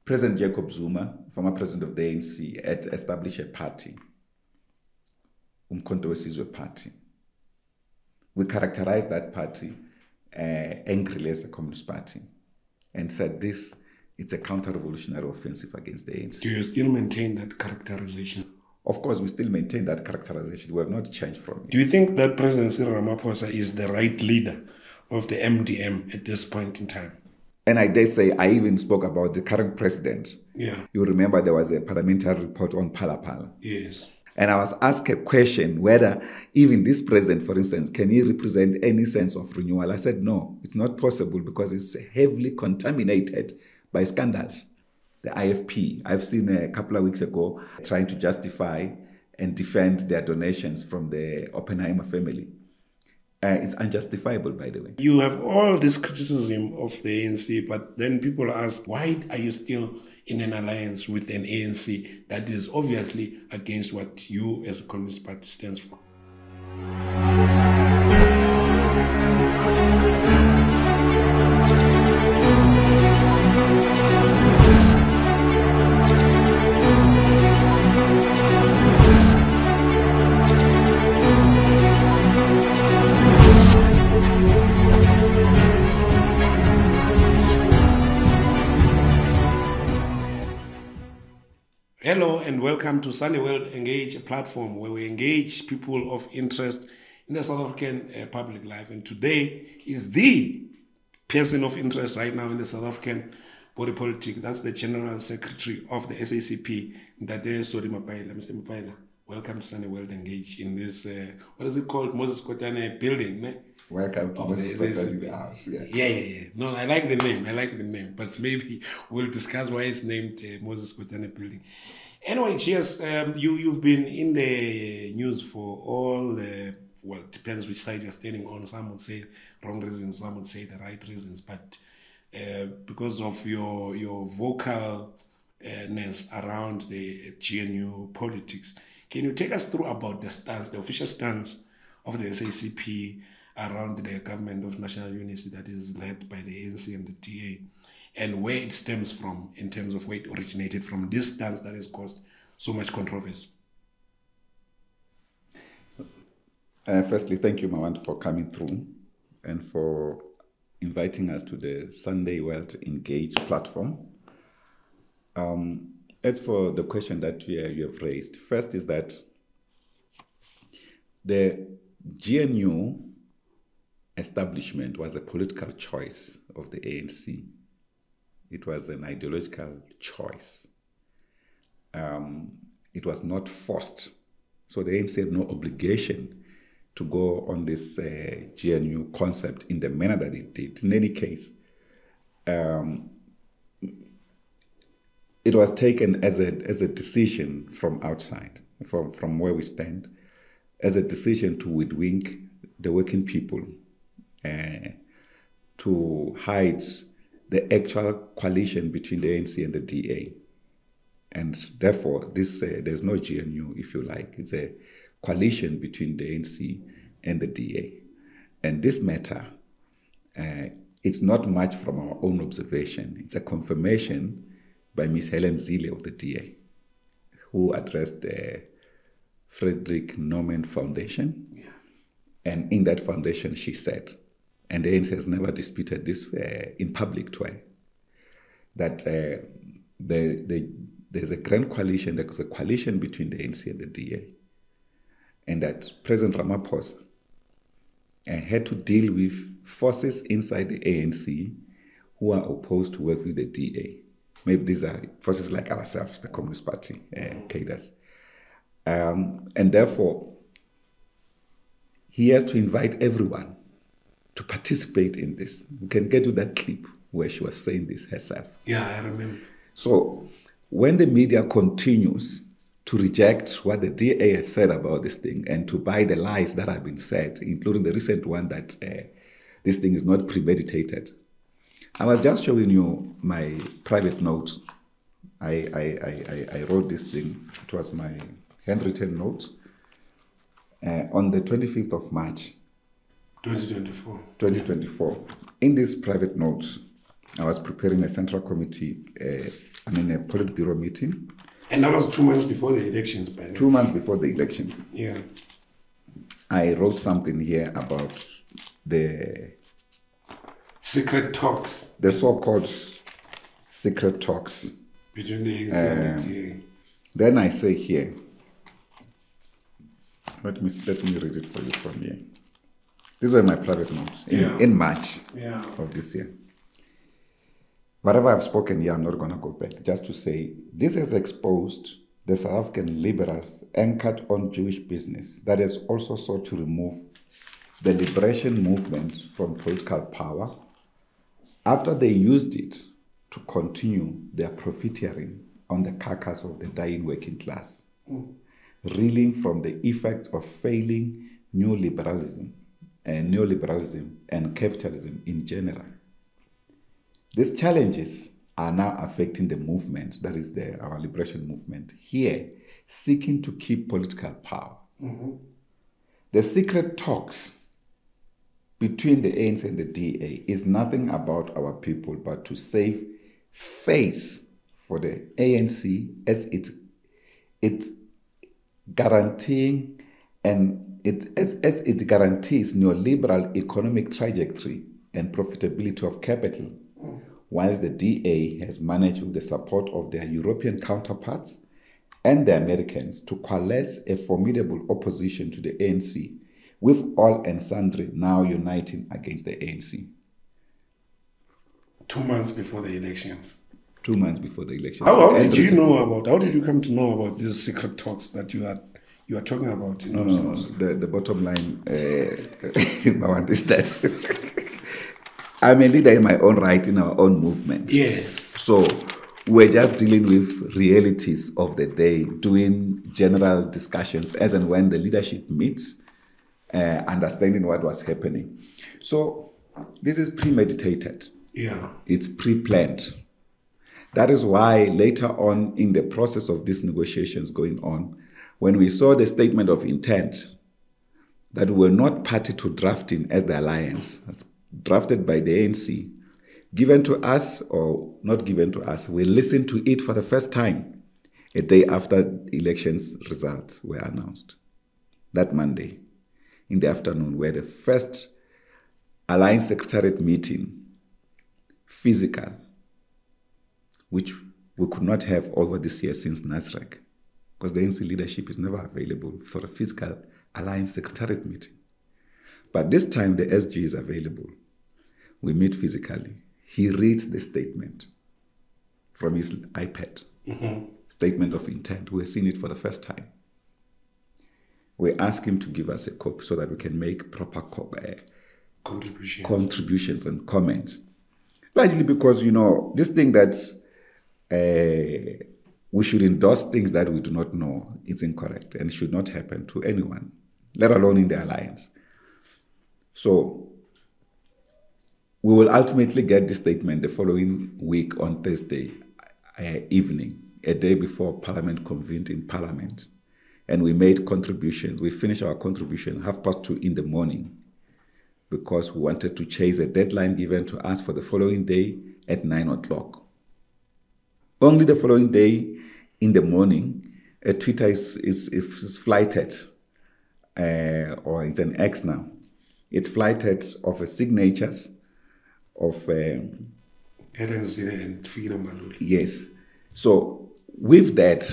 President Jacob Zuma, former president of the ANC, had established a party, Umkhonto weSizwe Party. We characterized that party angrily as a Communist Party and said it's a counter-revolutionary offensive against the ANC. Do you still maintain that characterization? Of course, we still maintain that characterization. We have not changed from it. Do you think that President Cyril Ramaphosa is the right leader of the MDM at this point in time? And I dare say, I even spoke about the current president. Yeah. You remember there was a parliamentary report on Phala. Yes. And I was asked a question whether even this president, for instance, can he represent any sense of renewal? I said, no, it's not possible because it's heavily contaminated by scandals. The IFP, I've seen a couple of weeks ago trying to justify and defend their donations from the Oppenheimer family. It's unjustifiable, by the way. You have all this criticism of the ANC, but then people ask, why are you still in an alliance with an ANC that is obviously against what you as a Communist Party stands for? Hello and welcome to Sunny World Engage, a platform where we engage people of interest in the South African public life. And today is the person of interest right now in the South African body politic. That's the General Secretary of the SACP GS Solly Mapaila. Mr. Mapaila, welcome to Sunny World Engage in this, what is it called, Moses Kotane building, ne? Welcome to Moses Kotane house. Yeah. Yeah. No, I like the name. But maybe we'll discuss why it's named Moses Kotane building. Anyway, GS, you've been in the news for all well, it depends which side you're standing on. Some would say wrong reasons, some would say the right reasons. But because of your vocalness around the GNU politics, can you take us through about the official stance of the SACP around the government of national unity that is led by the ANC and the DA, and where it stems from in terms of where it originated from, this stance that has caused so much controversy? Firstly, thank you, Mawand, for coming through and for inviting us to the Sunday World Engage platform. As for the question that you have raised, first is that the GNU establishment was a political choice of the ANC. It was an ideological choice. It was not forced. So the ANC had no obligation to go on this GNU concept in the manner that it did. In any case, it was taken as a decision from outside, from where we stand, as a decision to hoodwink the working people, to hide the actual coalition between the ANC and the DA. And therefore, there's no GNU, if you like. It's a coalition between the ANC and the DA. And this matter, it's not much from our own observation. It's a confirmation by Ms. Helen Zille of the DA, who addressed the Frederick Norman Foundation. Yeah. And in that foundation, she said, and the ANC has never disputed this in public to her, that there's a grand coalition, there's a coalition between the ANC and the DA, and that President Ramaphosa had to deal with forces inside the ANC who are opposed to work with the DA. Maybe these are forces like ourselves, the Communist Party, cadres. And therefore, he has to invite everyone to participate in this. We can get to that clip where she was saying this herself. Yeah, I remember. So when the media continues to reject what the DA has said about this thing and to buy the lies that have been said, including the recent one that this thing is not premeditated, I was just showing you my private notes. I wrote this thing. It was my handwritten notes on the 25th of March. 2024. In these private notes, I was preparing a central committee a Politburo meeting. And that was 2 months before the elections, by the way. 2 months before the elections. Yeah. I wrote something here about the secret talks. The so-called secret talks. Between the ANC and the DA. Then I say here, let me read it for you from here. These were my private notes in March of this year. Whatever I've spoken here, I'm not going to go back. Just to say, this has exposed the South African liberals anchored on Jewish business that has also sought to remove the liberation movement from political power after they used it to continue their profiteering on the carcass of the dying working class, reeling from the effects of failing neoliberalism and capitalism in general. These challenges are now affecting the movement, that is our liberation movement, here, seeking to keep political power. The secret talks between the ANC and the DA is nothing about our people, but to save face for the ANC as it guaranteeing and as it guarantees neoliberal economic trajectory and profitability of capital, whilst the DA has managed with the support of their European counterparts and the Americans to coalesce a formidable opposition to the ANC, with all and sundry now uniting against the ANC. 2 months before the elections. 2 months before the elections. How did you come to know about these secret talks that you are talking about? No. The bottom line, Mawant, is that I'm a leader in my own right, in our own movement. Yes. So we're just dealing with realities of the day, doing general discussions as and when the leadership meets, understanding what was happening. So this is premeditated. Yeah. It's pre-planned. That is why later on in the process of these negotiations going on, when we saw the statement of intent that we were not party to drafting as the alliance, as drafted by the ANC, given to us or not given to us, we listened to it for the first time a day after elections results were announced. That Monday, in the afternoon, we had the first Alliance Secretariat meeting, physical, which we could not have over this year since NASREC, because the ANC leadership is never available for a physical Alliance Secretariat meeting. But this time the SG is available. We meet physically. He reads the statement from his iPad. Statement of intent. We're seeing it for the first time. We ask him to give us a copy so that we can make proper contributions and comments. Largely because, this thing that we should endorse things that we do not know is incorrect and should not happen to anyone, let alone in the alliance. So we will ultimately get the statement the following week on Thursday evening, a day before Parliament convened in Parliament. And we made contributions. We finished our contribution 2:30 in the morning because we wanted to chase a deadline given to us for the following day at 9 o'clock. Only the following day in the morning, a Twitter is flighted, or it's an X now. It's flighted of signatures of yes. So with that,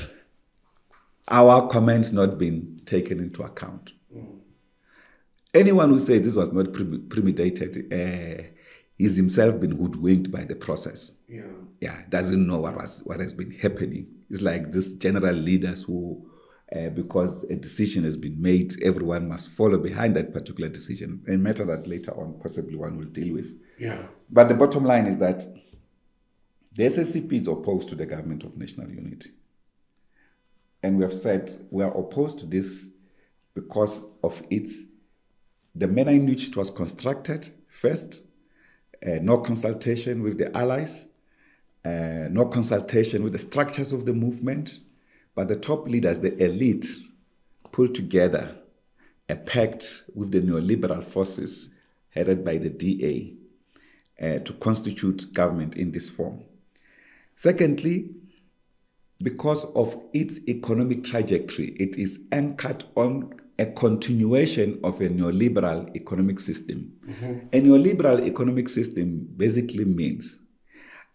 our comments not been taken into account. Anyone who says this was not premeditated is himself been hoodwinked by the process. Doesn't know what has been happening. It's like these general leaders who, because a decision has been made, everyone must follow behind that particular decision, a matter that later on possibly one will deal with. But the bottom line is that the SACP is opposed to the government of national unity. And we have said we are opposed to this because of the manner in which it was constructed, first, no consultation with the allies, no consultation with the structures of the movement, but the top leaders, the elite, pulled together a pact with the neoliberal forces headed by the DA to constitute government in this form. Secondly, because of its economic trajectory, it is anchored on a continuation of a neoliberal economic system. A neoliberal economic system basically means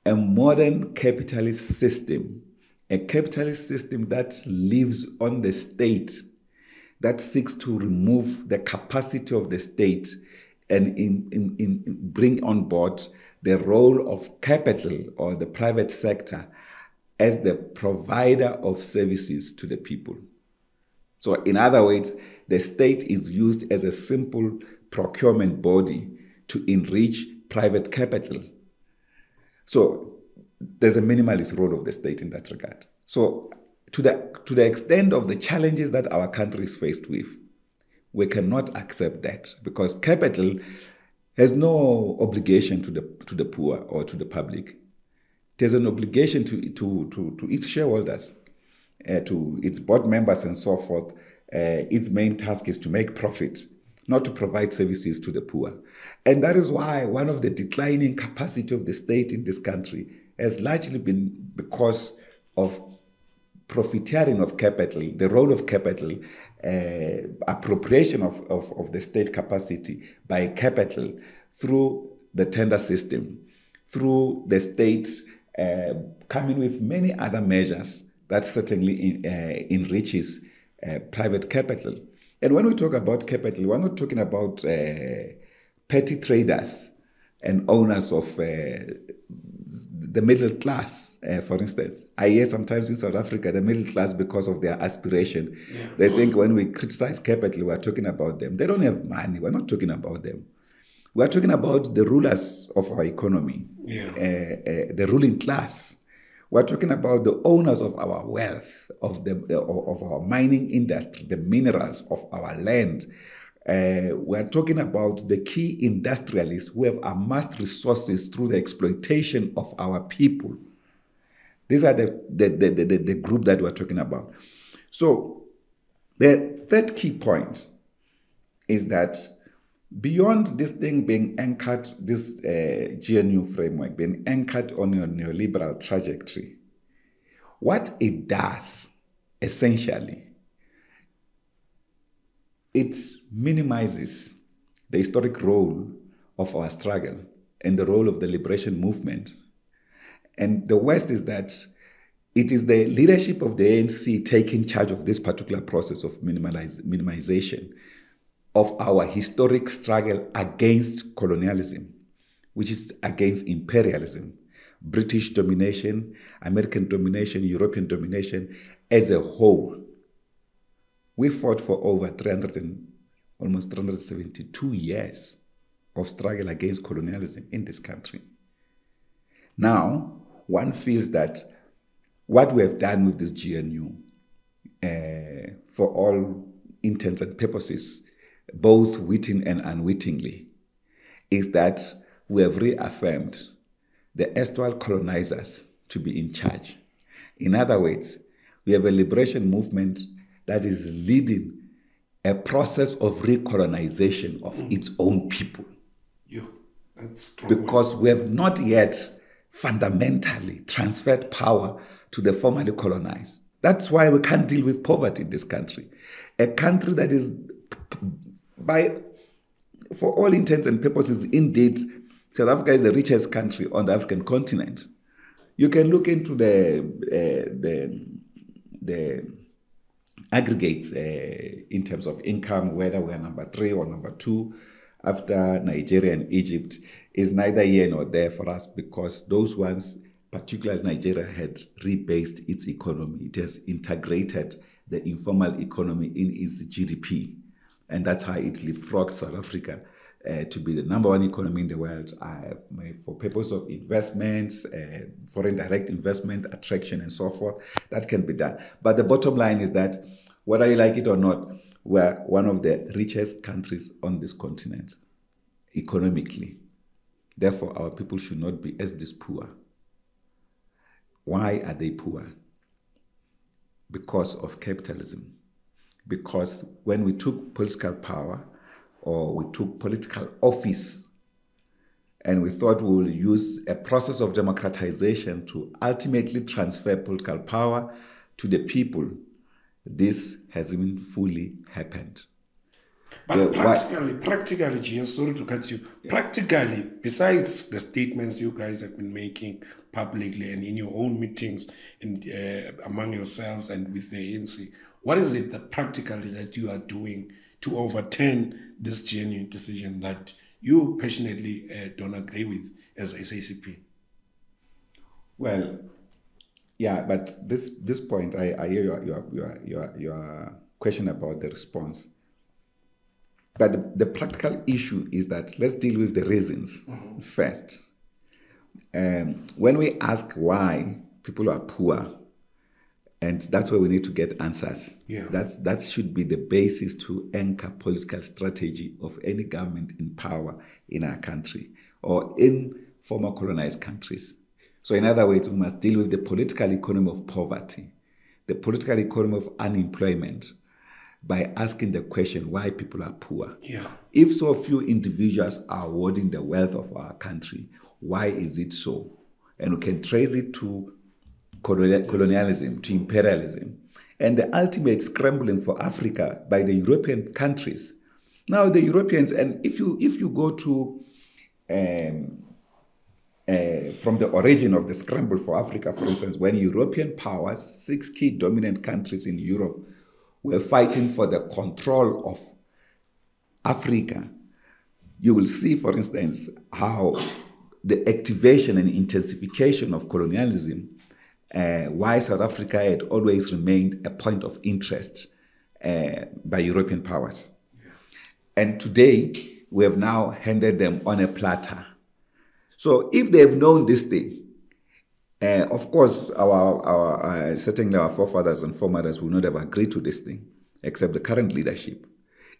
a modern capitalist system, a capitalist system that lives on the state, that seeks to remove the capacity of the state and bring on board the role of capital or the private sector as the provider of services to the people. So in other words, the state is used as a simple procurement body to enrich private capital. So there's a minimalist role of the state in that regard. So to the extent of the challenges that our country is faced with, we cannot accept that, because capital has no obligation to the poor or to the public. There's an obligation to its shareholders, to its board members and so forth. Its main task is to make profit, not to provide services to the poor. And that is why one of the declining capacity of the state in this country has largely been because of profiteering of capital, the role of capital, appropriation of the state capacity by capital through the tender system, through the state coming with many other measures that certainly enriches private capital. And when we talk about capital, we're not talking about petty traders and owners of the middle class, for instance. I hear sometimes in South Africa, the middle class, because of their aspiration, they think when we criticize capital, we're talking about them. They don't have money. We're not talking about them. We're talking about the rulers of our economy, the ruling class. We're talking about the owners of our wealth, of our mining industry, the minerals of our land. We're talking about the key industrialists who have amassed resources through the exploitation of our people. These are the group that we're talking about. So the third key point is that beyond this thing being anchored, this GNU framework being anchored on a neoliberal trajectory, what it does essentially, it minimizes the historic role of our struggle and the role of the liberation movement. And the worst is that it is the leadership of the ANC taking charge of this particular process of minimization of our historic struggle against colonialism, which is against imperialism, British domination, American domination, European domination as a whole. We fought for over almost 372 years of struggle against colonialism in this country. Now, one feels that what we have done with this GNU, for all intents and purposes, both witting and unwittingly, is that we have reaffirmed the erstwhile colonizers to be in charge. In other words, we have a liberation movement that is leading a process of recolonization of its own people. That's strong. Because we have not yet fundamentally transferred power to the formerly colonized. That's why we can't deal with poverty in this country. A country that is, for all intents and purposes, indeed, South Africa is the richest country on the African continent. You can look into the aggregates in terms of income, whether we're number 3 or number 2 after Nigeria and Egypt, is neither here nor there for us, because those ones, particularly Nigeria, had rebased its economy. It has integrated the informal economy in its GDP. And that's how it leapfrogged South Africa to be the number 1 economy in the world for purpose of investments, foreign direct investment, attraction, and so forth. That can be done. But the bottom line is that whether you like it or not, we're one of the richest countries on this continent economically. Therefore, our people should not be as this poor. Why are they poor? Because of capitalism. Because when we took political power, or we took political office, And we thought we will use a process of democratization to ultimately transfer political power to the people. This hasn't even fully happened. But practically, GS, sorry to cut you. Yeah. Practically, besides the statements you guys have been making publicly and in your own meetings and among yourselves and with the ANC, what is it that practically that you are doing to overturn this genuine decision that you passionately don't agree with as SACP? Well, yeah, but this point, I hear your question about the response. But the practical issue is that let's deal with the reasons first. When we ask why people are poor, and that's where we need to get answers. Yeah. That should be the basis to anchor political strategy of any government in power in our country or in former colonized countries. So in other words, we must deal with the political economy of poverty, the political economy of unemployment, by asking the question why people are poor. Yeah. If so few individuals are hoarding the wealth of our country, why is it so? And we can trace it to colonialism, to imperialism, and the ultimate scrambling for Africa by the European countries. Now the Europeans, and if you go to from the origin of the scramble for Africa, for instance, when European powers, 6 key dominant countries in Europe, were fighting for the control of Africa, you will see, for instance, how the activation and intensification of colonialism, why South Africa had always remained a point of interest by European powers. Yeah. And today, we have now handed them on a platter. So if they've known this thing, of course, certainly our forefathers and foremothers will not have agreed to this thing, except the current leadership.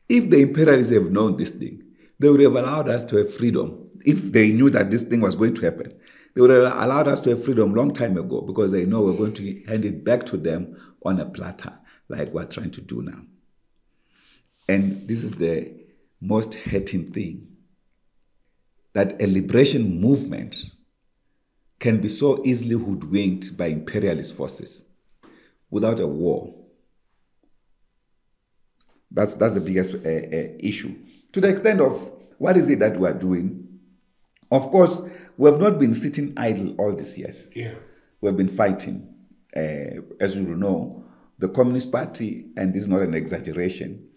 If the imperialists have known this thing, they would have allowed us to have freedom. If they knew that this thing was going to happen, they would have allowed us to have freedom long time ago, because they know we're going to hand it back to them on a platter, like we're trying to do now. And this is the most hurting thing, that a liberation movement can be so easily hoodwinked by imperialist forces without a war. That's the biggest issue. To the extent of what is it that we are doing, of course, we have not been sitting idle all these years. Yeah. We have been fighting. As you know, the Communist Party, and this is not an exaggeration,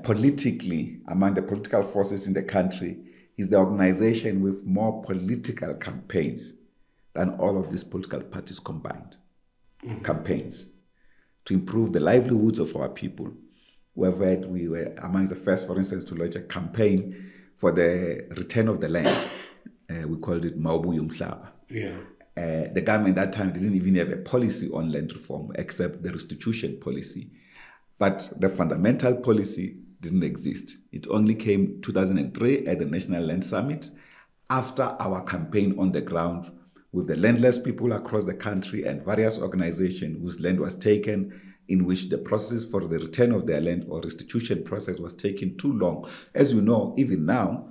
politically, among the political forces in the country, is the organization with more political campaigns than all of these political parties combined. Mm-hmm. Campaigns to improve the livelihoods of our people. We were among the first, for instance, to launch a campaign for the return of the land. We called it Maubu Yumhlaba. Yeah. The government at that time didn't even have a policy on land reform except the restitution policy. But the fundamental policy didn't exist. It only came 2003 at the National Land Summit after our campaign on the ground with the landless people across the country and various organizations whose land was taken, in which the process for the return of their land or restitution process was taking too long. As you know, even now,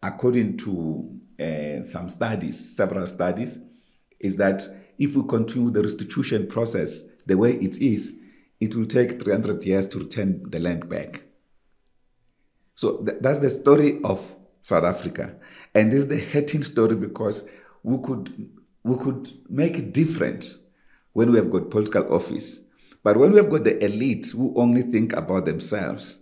according to some studies, several studies, is that if we continue the restitution process the way it is, it will take 300 years to return the land back. So that's the story of South Africa. And this is the hurting story, because we could make it different when we have got political office. But when we have got the elite who only think about themselves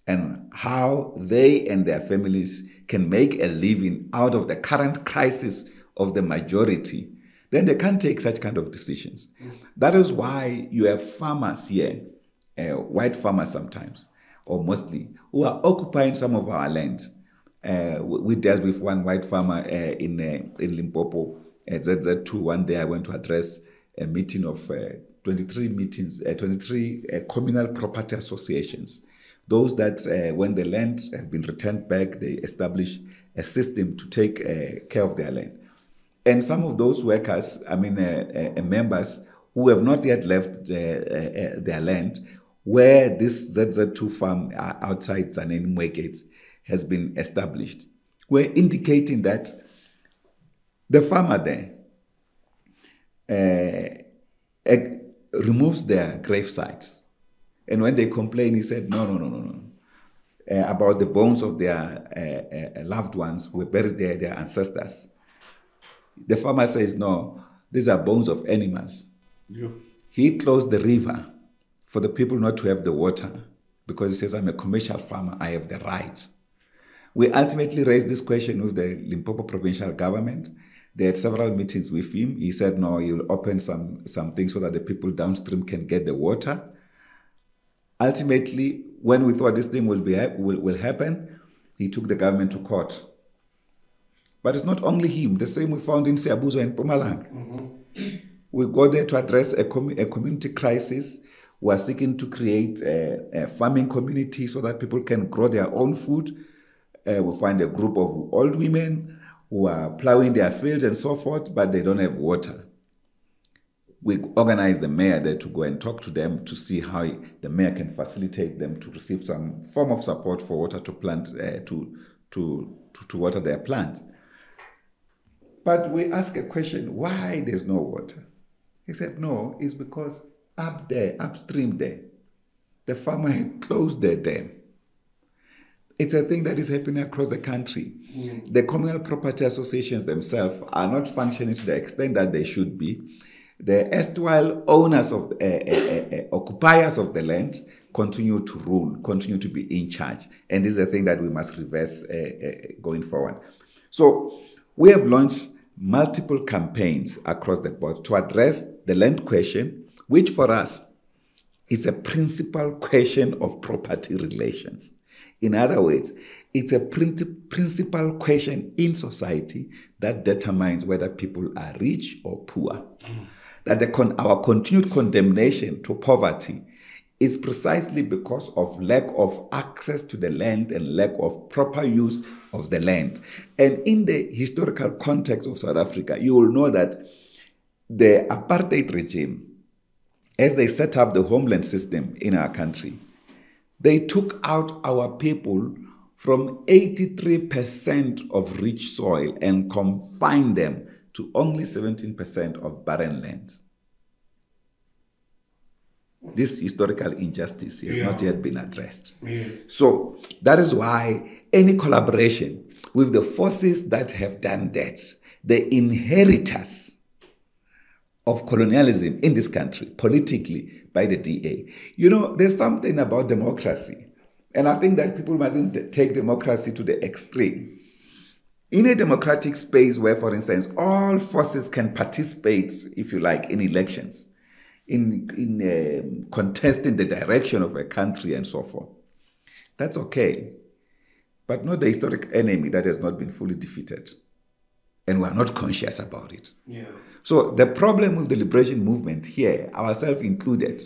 and how they and their families can make a living out of the current crisis of the majority, then they can't take such kind of decisions. That is why you have farmers here, white farmers sometimes, or mostly, who are occupying some of our land. We dealt with one white farmer in Limpopo, at ZZ2. One day I went to address a meeting of 23 communal property associations. Those that, when the land have been returned back, they establish a system to take care of their land. And some of those workers, members who have not yet left their land, where this ZZ2 farm outside Zaneni Gates has been established. were indicating that the farmer there removes their grave sites. And when they complain, he said, no. About the bones of their loved ones who were buried there, their ancestors. The farmer says, no, these are bones of animals. Yeah. He closed the river for the people not to have the water because he says, I'm a commercial farmer, I have the right. We ultimately raised this question with the Limpopo provincial government. They had several meetings with him. He said, no, he'll open some things so that the people downstream can get the water. Ultimately, when we thought this thing will happen, he took the government to court. But it's not only him. The same we found in Siabuzo and Mpumalanga. Mm-hmm. We go there to address a community crisis. We are seeking to create a farming community so that people can grow their own food. We find a group of old women who are plowing their fields and so forth, but they don't have water. We organized the mayor there to go and talk to them to see how the mayor can facilitate them to receive some form of support for water to plant, to water their plants. But we ask a question, why there's no water? He said, no, it's because up there, upstream there, the farmer had closed their dam. It's a thing that is happening across the country. Mm. The communal property associations themselves are not functioning to the extent that they should be. The erstwhile owners of occupiers of the land continue to rule, continue to be in charge. And this is a thing that we must reverse going forward. So we have launched multiple campaigns across the board to address the land question, which for us is a principal question of property relations. In other words, it's a principal question in society that determines whether people are rich or poor. Mm. That our continued condemnation to poverty is precisely because of lack of access to the land and lack of proper use of the land. And in the historical context of South Africa, you will know that the apartheid regime, as they set up the homeland system in our country, they took out our people from 83% of rich soil and confined them to only 17% of barren land. This historical injustice has not yet been addressed. Yes. So that is why any collaboration with the forces that have done that, the inheritors of colonialism in this country, politically, by the DA. You know, there's something about democracy. And I think that people mustn't take democracy to the extreme. In a democratic space where, for instance, all forces can participate, if you like, in elections, in contesting the direction of a country and so forth, that's okay. But not the historic enemy that has not been fully defeated. And we are not conscious about it. Yeah. So the problem with the liberation movement here, ourselves included,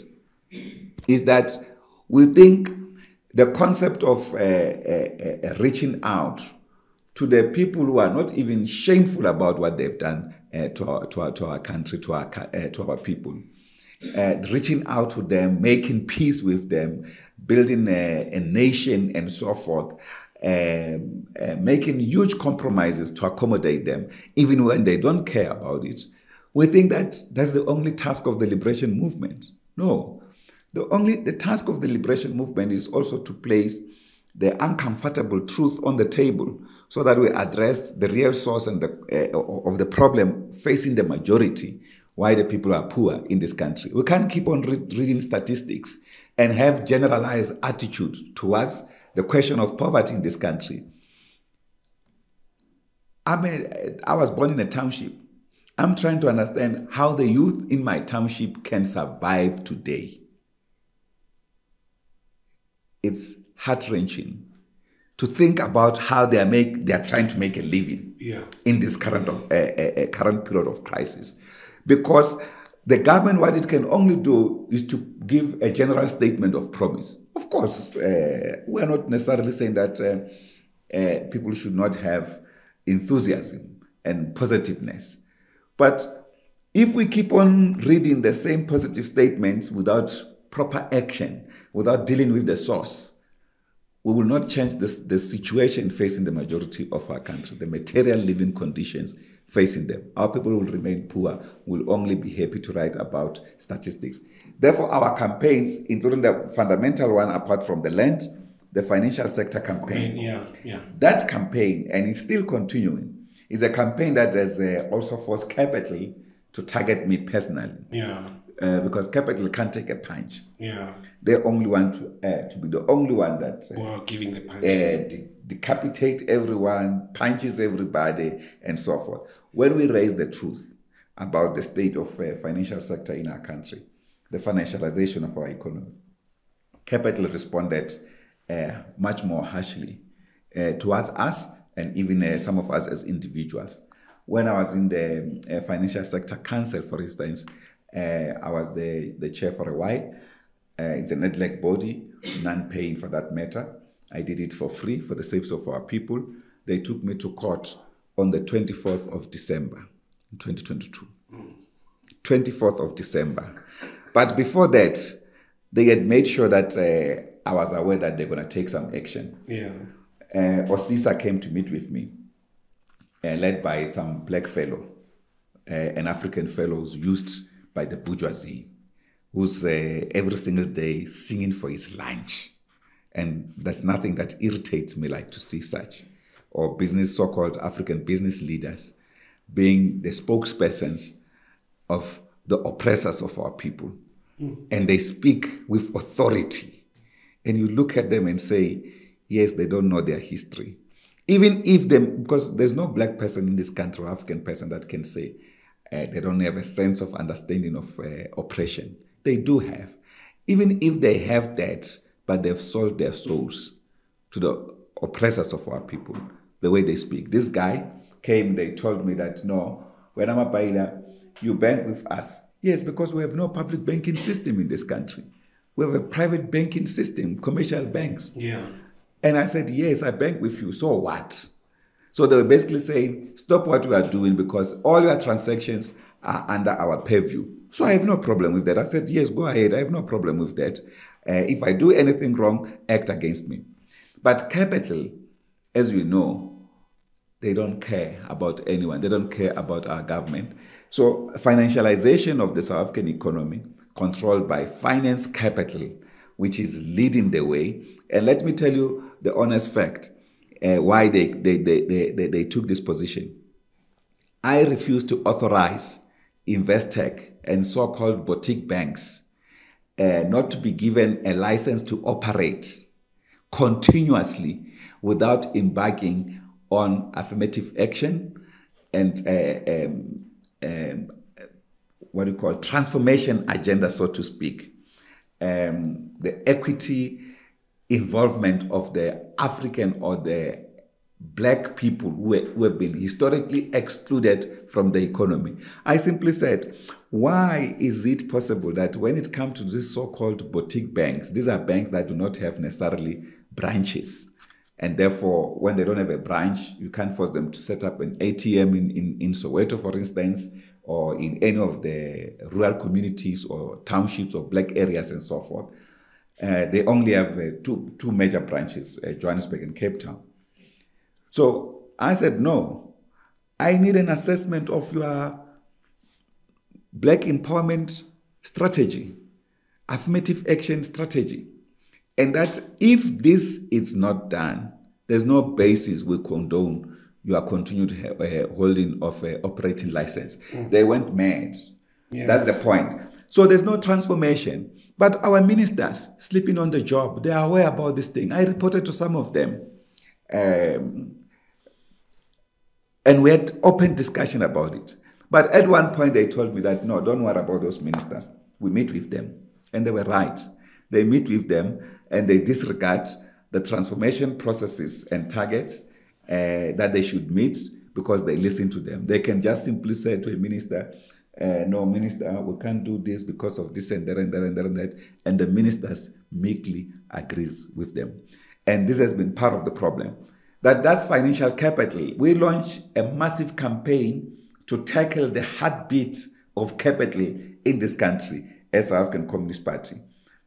is that we think the concept of reaching out to the people who are not even shameful about what they've done to our country, to our people, reaching out to them, making peace with them, building a nation and so forth, making huge compromises to accommodate them, even when they don't care about it. We think that that's the only task of the liberation movement. No. The task of the liberation movement is also to place the uncomfortable truth on the table so that we address the real source and of the problem facing the majority, why the people are poor in this country. We can't keep on reading statistics and have generalized attitude towards the question of poverty in this country. I was born in a township. I'm trying to understand how the youth in my township can survive today. It's heart-wrenching to think about how they are trying to make a living in this current period of crisis. Because the government, what it can only do is to give a general statement of promise. Of course, we are not necessarily saying that people should not have enthusiasm and positiveness. But if we keep on reading the same positive statements without proper action, without dealing with the source, we will not change the situation facing the majority of our country, the material living conditions facing them. Our people will remain poor, will only be happy to write about statistics. Therefore, our campaigns, including the fundamental one apart from the land, the financial sector campaign, that campaign, and it's still continuing, is a campaign that has also forced capital to target me personally. Because capital can't take a punch. They only want to be the only one that giving the punches. Decapitate everyone, punches everybody, and so forth. When we raise the truth about the state of financial sector in our country, the financialization of our economy, capital responded much more harshly towards us and even some of us as individuals. When I was in the Financial Sector Council, for instance, I was the chair for a while. It's a net-like body, non-paying for that matter. I did it for free for the sake of our people. They took me to court on the 24th of December, 2022. 24th of December. But before that, they had made sure that I was aware that they're going to take some action. Osisa came to meet with me, led by some black fellow, an African fellow who's used by the bourgeoisie, who's every single day singing for his lunch. And there's nothing that irritates me like to see such. Or so-called African business leaders being the spokespersons of the oppressors of our people. And they speak with authority. And you look at them and say, yes, they don't know their history. Even if because there's no black person in this country or African person that can say they don't have a sense of understanding of oppression. They do have. Even if they have that, but they've sold their souls to the oppressors of our people, the way they speak. This guy came, they told me that, no, when I'm a Mapaila, you bank with us. Yes, because we have no public banking system in this country. We have a private banking system, commercial banks. And I said, yes, I bank with you, so what? So they were basically saying, stop what you are doing because all your transactions are under our purview. So I have no problem with that. I said, yes, go ahead. I have no problem with that. If I do anything wrong, act against me. But capital, as we know, they don't care about anyone. They don't care about our government. So financialization of the South African economy, controlled by finance capital, which is leading the way. And let me tell you the honest fact, why they took this position. I refuse to authorize Investec and so-called boutique banks not to be given a license to operate continuously without embarking on affirmative action and what you call transformation agenda, so to speak. The equity involvement of the African or the black people who have been historically excluded from the economy. I simply said, why is it possible that when it comes to these so-called boutique banks, these are banks that do not have necessarily branches. And therefore, when they don't have a branch, you can't force them to set up an ATM in Soweto, for instance, or in any of the rural communities or townships or black areas and so forth. They only have two major branches, Johannesburg and Cape Town. So I said, no, I need an assessment of your black empowerment strategy, affirmative action strategy. And that if this is not done, there's no basis we condone your continued holding of operating license. They went mad. That's the point. So there's no transformation. But our ministers sleeping on the job, they are aware about this thing. I reported to some of them. And we had open discussion about it. But at one point they told me that, no, don't worry about those ministers. We meet with them. And they were right. They meet with them and they disregard the transformation processes and targets that they should meet because they listen to them. They can just simply say to a minister, no, minister, we can't do this because of this and that and that and that and that. And the ministers meekly agrees with them. And this has been part of the problem. That's financial capital. We launched a massive campaign to tackle the heartbeat of capital in this country as South African Communist Party.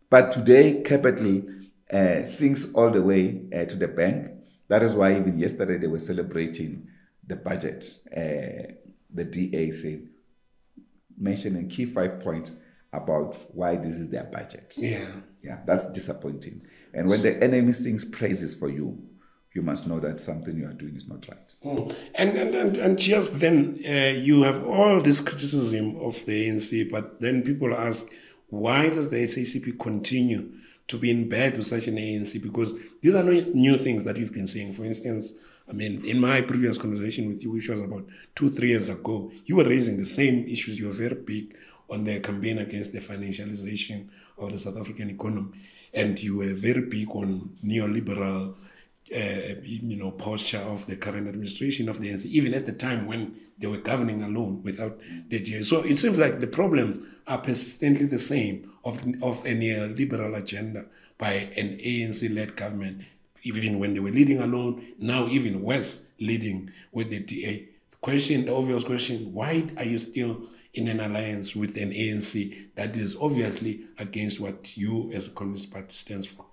But today, capital sinks all the way to the bank. That is why even yesterday they were celebrating the budget. The DA said, mentioning key 5 points about why this is their budget. Yeah, that's disappointing. And when the enemy sings praises for you, you must know that something you are doing is not right. And just then, you have all this criticism of the ANC, but then people ask, why does the SACP continue to be in bed with such an ANC? Because these are not new things that you've been saying. For instance, I mean, in my previous conversation with you, which was about 2-3 years ago, you were raising the same issues. You were very big on the campaign against the financialization of the South African economy. And you were very big on neoliberal posture of the current administration of the ANC, even at the time when they were governing alone without the DA. So it seems like the problems are persistently the same of a neoliberal agenda by an ANC-led government, even when they were leading alone, now even worse, leading with the DA. The obvious question, why are you still in an alliance with an ANC that is obviously against what you as a Communist Party stands for?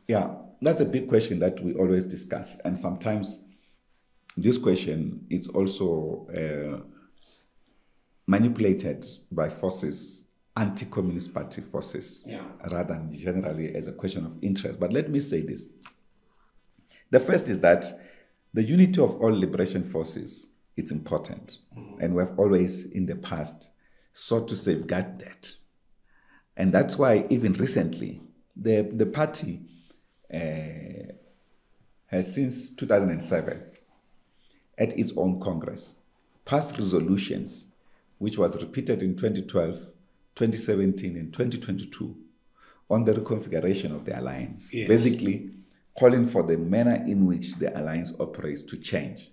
Yeah, that's a big question that we always discuss. And sometimes this question is also manipulated by forces, anti-Communist Party forces, rather than generally as a question of interest. But let me say this. The first is that the unity of all liberation forces is important. And we've always, in the past, sought to safeguard that. And that's why even recently, the party has since 2007 at its own Congress passed resolutions which was repeated in 2012, 2017 and 2022 on the reconfiguration of the alliance. Yes. Basically calling for the manner in which the alliance operates to change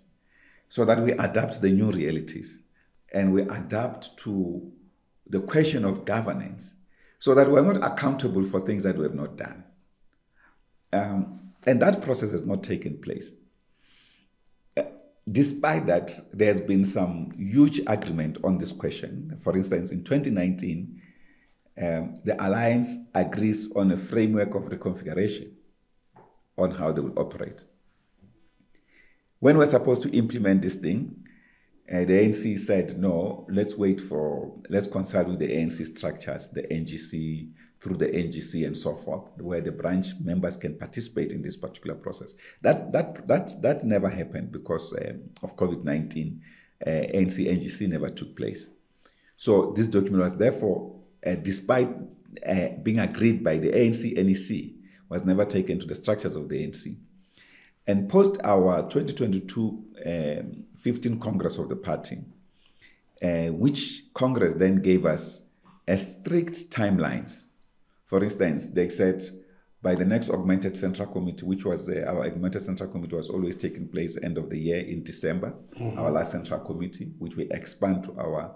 so that we adapt to the new realities and we adapt to the question of governance so that we're not accountable for things that we have not done. And that process has not taken place. Despite that, there's been some huge agreement on this question. For instance, in 2019, the alliance agrees on a framework of reconfiguration on how they will operate. When we're supposed to implement this thing, the ANC said, no, let's consult with the ANC structures, the NGC, through the NGC and so forth, where the branch members can participate in this particular process. That never happened because of COVID-19. ANC, NGC never took place. So this document was therefore, despite being agreed by the ANC, NEC, was never taken to the structures of the ANC. And post our 2022 15th Congress of the party, which Congress then gave us a strict timelines. For instance, they said by the next augmented central committee, which was our augmented central committee was always taking place end of the year in December, our last central committee, which we expand to our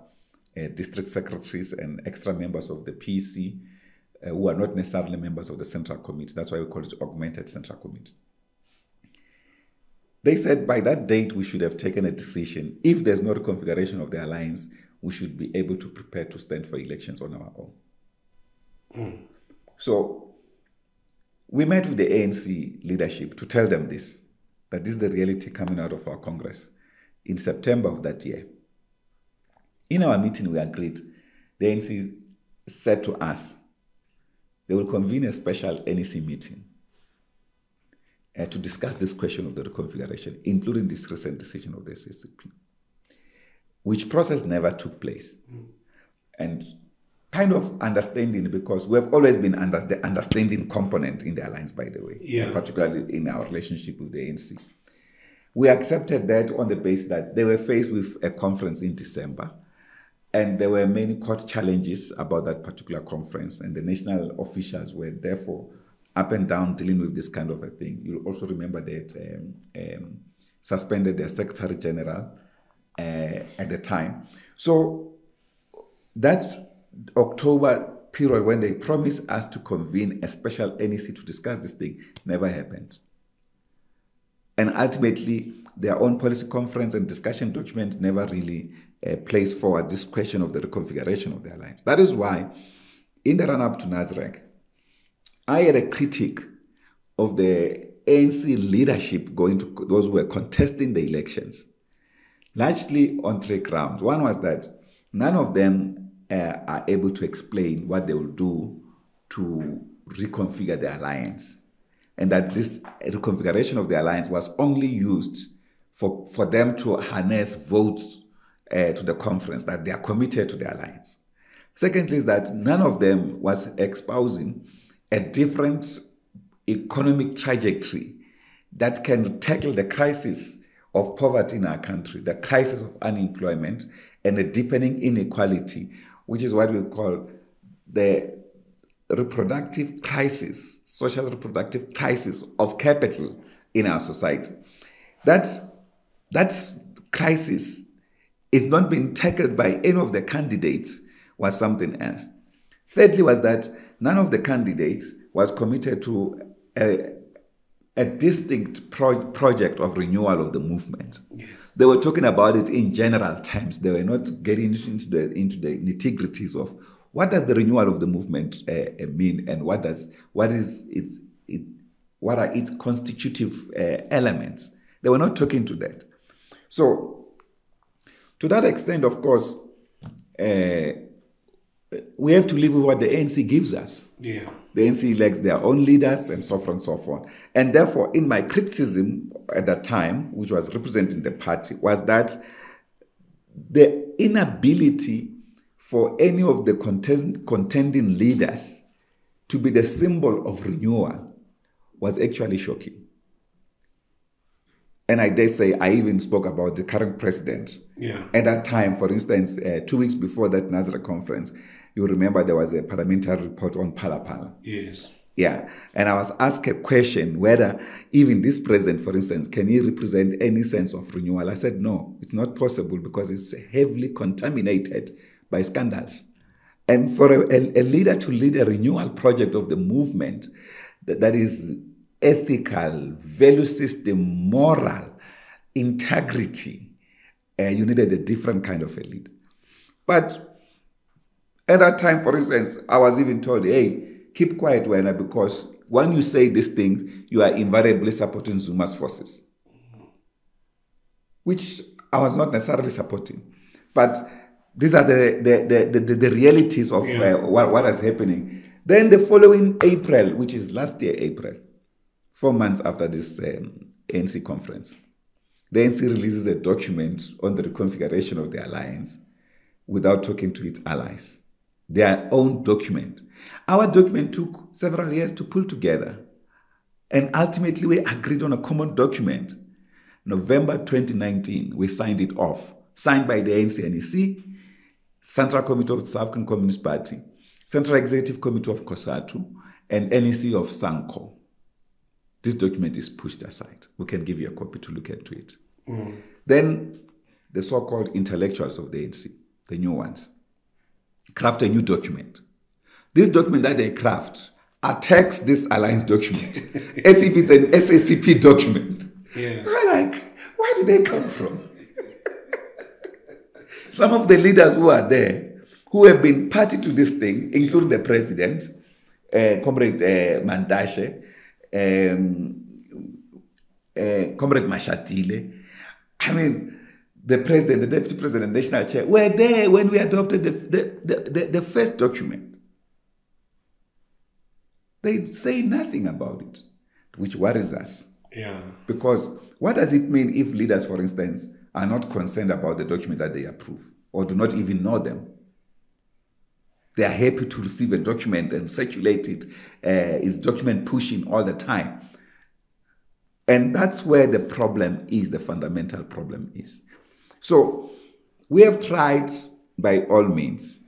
district secretaries and extra members of the PC who are not necessarily members of the central committee. That's why we call it augmented central committee. They said by that date, we should have taken a decision. If there's no reconfiguration of the alliance, we should be able to prepare to stand for elections on our own. So we met with the ANC leadership to tell them this, that this is the reality coming out of our Congress in September of that year. In our meeting, we agreed. The ANC said to us, they will convene a special NEC meeting to discuss this question of the reconfiguration, including this recent decision of the SACP, which process never took place. And kind of understanding, because we have always been under the understanding component in the alliance, by the way, particularly in our relationship with the ANC. We accepted that on the basis that they were faced with a conference in December, and there were many court challenges about that particular conference, and the national officials were therefore up and down dealing with this kind of a thing. You'll also remember that suspended their Secretary General at the time. So that October period when they promised us to convene a special NEC to discuss this thing never happened. And ultimately, their own policy conference and discussion document never really placed forward this question of the reconfiguration of the alliance. That is why, in the run-up to NASREC, I had a critique of the ANC leadership going to those who were contesting the elections, largely on three grounds. One was that none of them are able to explain what they will do to reconfigure the alliance, and that this reconfiguration of the alliance was only used for them to harness votes to the conference, that they are committed to the alliance. Secondly, is that none of them was espousing a different economic trajectory that can tackle the crisis of poverty in our country, the crisis of unemployment, and the deepening inequality, which is what we call the reproductive crisis, social reproductive crisis of capital in our society. That crisis is not being tackled by any of the candidates was something else. Thirdly was that none of the candidates was committed to a distinct project of renewal of the movement. Yes. They were talking about it in general terms. They were not getting into the nitty-gritties of what does the renewal of the movement mean, and what are its constitutive elements. They were not talking to that. So, to that extent, of course, we have to live with what the ANC gives us. Yeah. The ANC elects their own leaders and so forth and so forth. And therefore, in my criticism at that time, which was representing the party, was that the inability for any of the contending leaders to be the symbol of renewal was actually shocking. And I dare say, I even spoke about the current president. Yeah. At that time, for instance, 2 weeks before that Nazareth conference, you remember there was a parliamentary report on Phala. Yes. Yeah. And I was asked a question whether even this president, for instance, can he represent any sense of renewal? I said, no, it's not possible because it's heavily contaminated by scandals. And for a leader to lead a renewal project of the movement that is ethical, value system, moral, integrity, you needed a different kind of a leader. But at that time, for instance, I was even told, hey, keep quiet, Wena, because when you say these things, you are invariably supporting Zuma's forces, which I was not necessarily supporting. But these are the realities of what is happening. Then the following April, which is last year, April, 4 months after this ANC conference, the ANC releases a document on the reconfiguration of the alliance without talking to its allies. Their own document. Our document took several years to pull together. And ultimately, we agreed on a common document. November 2019, we signed it off. Signed by the ANC NEC, Central Committee of the South African Communist Party, Central Executive Committee of COSATU, and NEC of SANCO. This document is pushed aside. We can give you a copy to look into it. Mm. Then the so-called intellectuals of the ANC, the new ones, craft a new document. This document that they craft attacks this alliance document as if it's an SACP document. Yeah. We're like, where did they come from? Some of the leaders who are there, who have been party to this thing, including the president, Comrade Mantashe, Comrade Mashatile, I mean, the president, the deputy president, national chair, were there when we adopted the first document. They say nothing about it, which worries us. Yeah. Because what does it mean if leaders, for instance, are not concerned about the document that they approve or do not even know them? They are happy to receive a document and circulate it. Is document pushing all the time. And that's where the problem is, the fundamental problem is. So we have tried by all means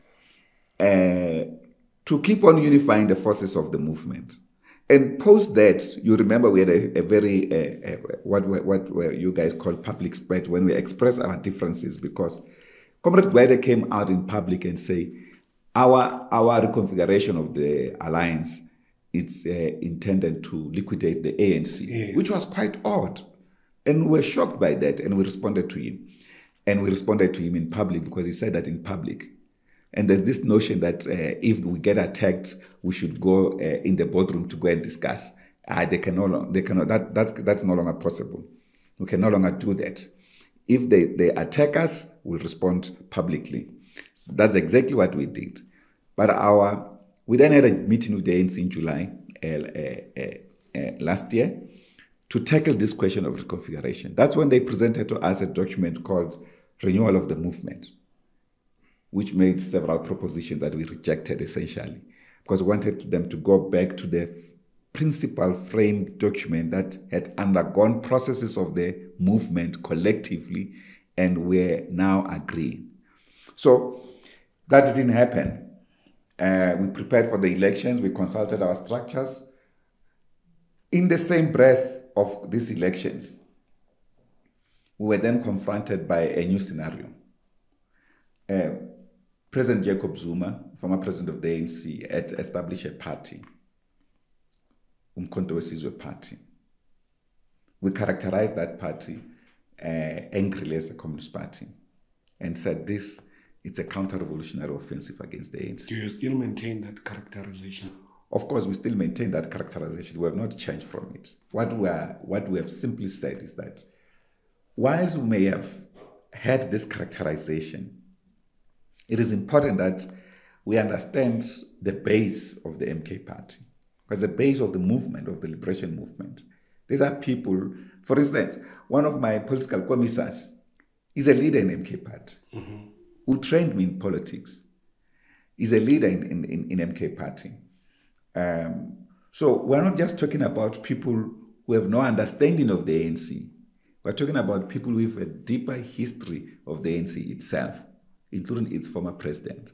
to keep on unifying the forces of the movement. And post that, you remember we had a very, what you guys call public split when we express our differences, because Comrade Gwede came out in public and say, our reconfiguration of the alliance is intended to liquidate the ANC, yes, which was quite odd. And we were shocked by that, and we responded to him. And we responded to him in public because he said that in public. And there's this notion that if we get attacked, we should go in the boardroom to go and discuss. They cannot. That's no longer possible. We can no longer do that. If they attack us, we'll respond publicly. So that's exactly what we did. But we then had a meeting with the ANC in July last year to tackle this question of reconfiguration. That's when they presented to us a document called Renewal of the Movement, which made several propositions that we rejected essentially, because we wanted them to go back to the principal frame document that had undergone processes of the movement collectively and we're now agreeing. So that didn't happen. We prepared for the elections, we consulted our structures. In the same breath of these elections, we were then confronted by a new scenario. President Jacob Zuma, former president of the ANC, had established a party, Umkhonto weSizwe Party. We characterized that party angrily as a communist party and said it's a counter-revolutionary offensive against the ANC. Do you still maintain that characterization? Of course, we still maintain that characterization. We have not changed from it. What we have simply said is that whilst we may have had this characterization, it is important that we understand the base of the MK party. Because the base of the movement, of the liberation movement, these are people, for instance, one of my political commissars is a leader in MK party, who trained me in politics. He's a leader in MK party. So we're not just talking about people who have no understanding of the ANC. We're talking about people with a deeper history of the ANC itself, including its former president.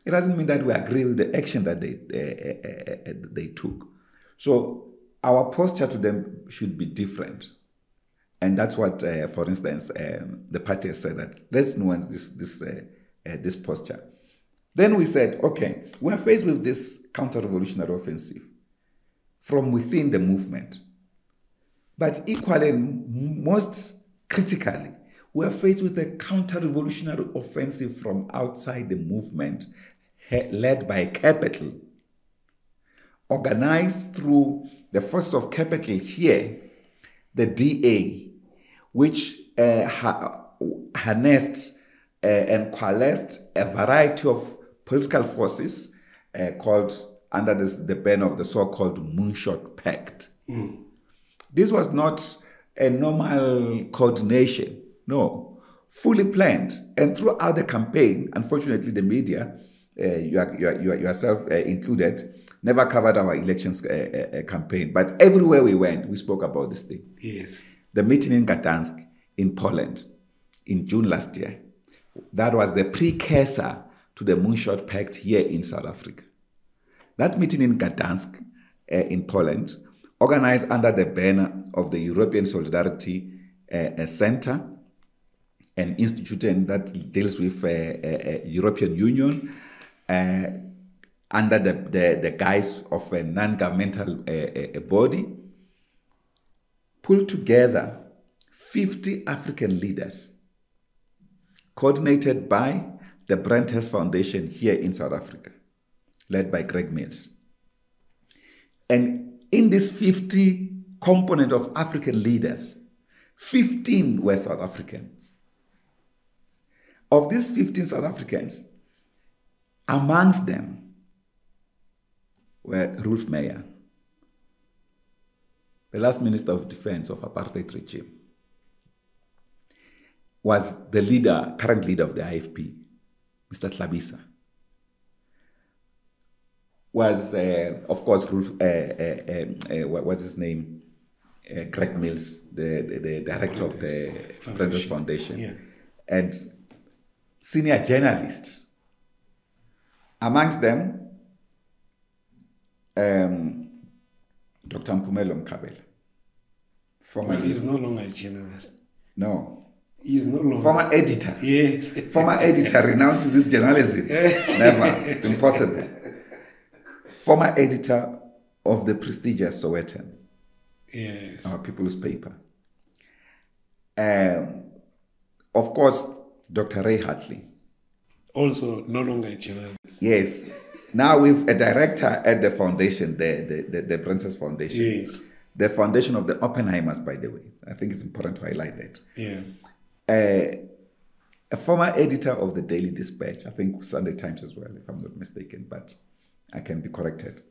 It doesn't mean that we agree with the action that they took. So our posture to them should be different. And that's what, for instance, the party has said that let's nuance this posture. Then we said, okay, we're faced with this counter-revolutionary offensive from within the movement. But equally, most critically, we're faced with a counter-revolutionary offensive from outside the movement, led by capital, organized through the force of capital here, the DA, which harnessed and coalesced a variety of political forces called under the banner of the so-called Moonshot Pact. This was not a normal coordination, no, fully planned. And throughout the campaign, unfortunately, the media, yourself included, never covered our elections campaign. But everywhere we went, we spoke about this thing. Yes. The meeting in Gdansk, in Poland, in June last year, that was the precursor to the Moonshot Pact here in South Africa. That meeting in Gdansk, in Poland, organized under the banner of the European Solidarity Center, an institution that deals with European Union, under the guise of a non-governmental body, pulled together 50 African leaders, coordinated by the Brand Hess Foundation here in South Africa, led by Greg Mills. And in this 50 component of African leaders, 15 were South Africans. Of these 15 South Africans, amongst them were Rolf Meyer, the last Minister of Defense of apartheid regime, was the current leader of the IFP, Mr. Tlhabisa. Was, of course, what's his name? Greg Mills, the director of the Brand Hess Foundation. Yeah. And senior journalist. Amongst them, Dr. Mpumelo Mkhabela. Well, he's no longer a journalist. No. He's no longer. Former editor. Yes. Former editor renounces his journalism. Never. It's impossible. Former editor of the prestigious Sowetan. Yes. Our people's paper. Of course, Dr. Ray Hartley. also no longer a journalist. Yes. Now we've a director at the foundation, the Princess Foundation. Yes. The foundation of the Oppenheimers, by the way. I think it's important to highlight that. Yeah. A former editor of the Daily Dispatch, I think Sunday Times as well, if I'm not mistaken, but I can be corrected.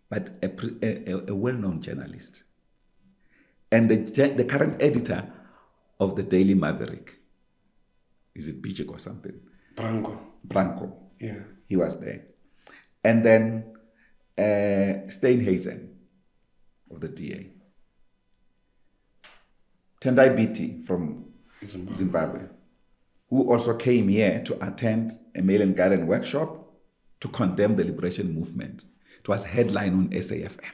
But a well-known journalist. And the current editor of the Daily Maverick, is it Bijik or something? Branko. Yeah. He was there. And then Steenhuisen of the DA. Tendai Biti from Zimbabwe, who also came here to attend a Mail and Garden workshop to condemn the liberation movement. It was headline on SAFM.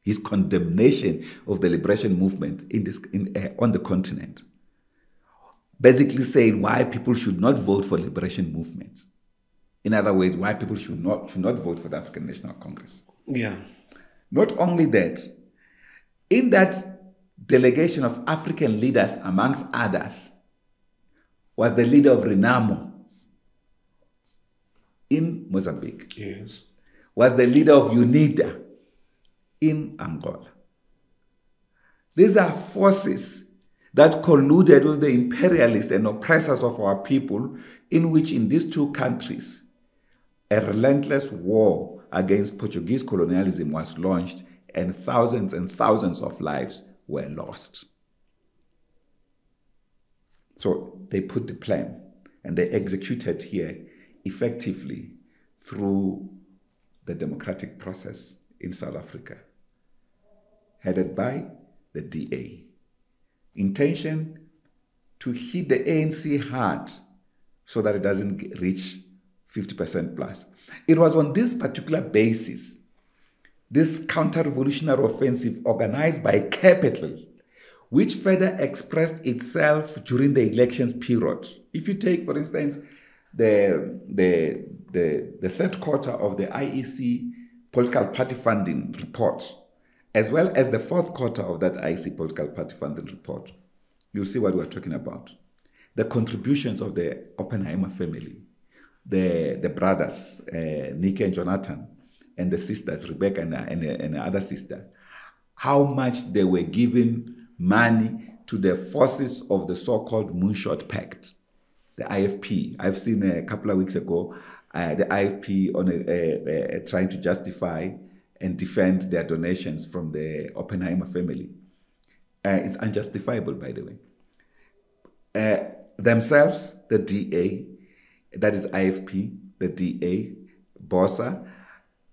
His condemnation of the liberation movement on the continent. Basically saying why people should not vote for liberation movements. In other words, why people should not vote for the African National Congress. Yeah. Not only that, in that delegation of African leaders, amongst others, was the leader of Renamo in Mozambique. Yes. Was the leader of UNITA in Angola. These are forces that colluded with the imperialists and oppressors of our people, in which in these two countries, a relentless war against Portuguese colonialism was launched and thousands of lives were lost. So they put the plan and they executed here effectively through the democratic process in South Africa, headed by the DA. Intention to hit the ANC hard so that it doesn't reach 50% plus. It was on this particular basis, this counter-revolutionary offensive organized by capital, which further expressed itself during the elections period. If you take, for instance, the third quarter of the IEC political party funding report, as well as the fourth quarter of that IEC political party funding report, you'll see what we're talking about. The contributions of the Oppenheimer family, the brothers, Nick and Jonathan, and the sisters, Rebecca and the other sister, how much they were giving money to the forces of the so-called Moonshot Pact, the IFP. I've seen a couple of weeks ago, the IFP on trying to justify and defend their donations from the Oppenheimer family. It's unjustifiable, by the way. Themselves, the DA, that is IFP, the DA, BOSA,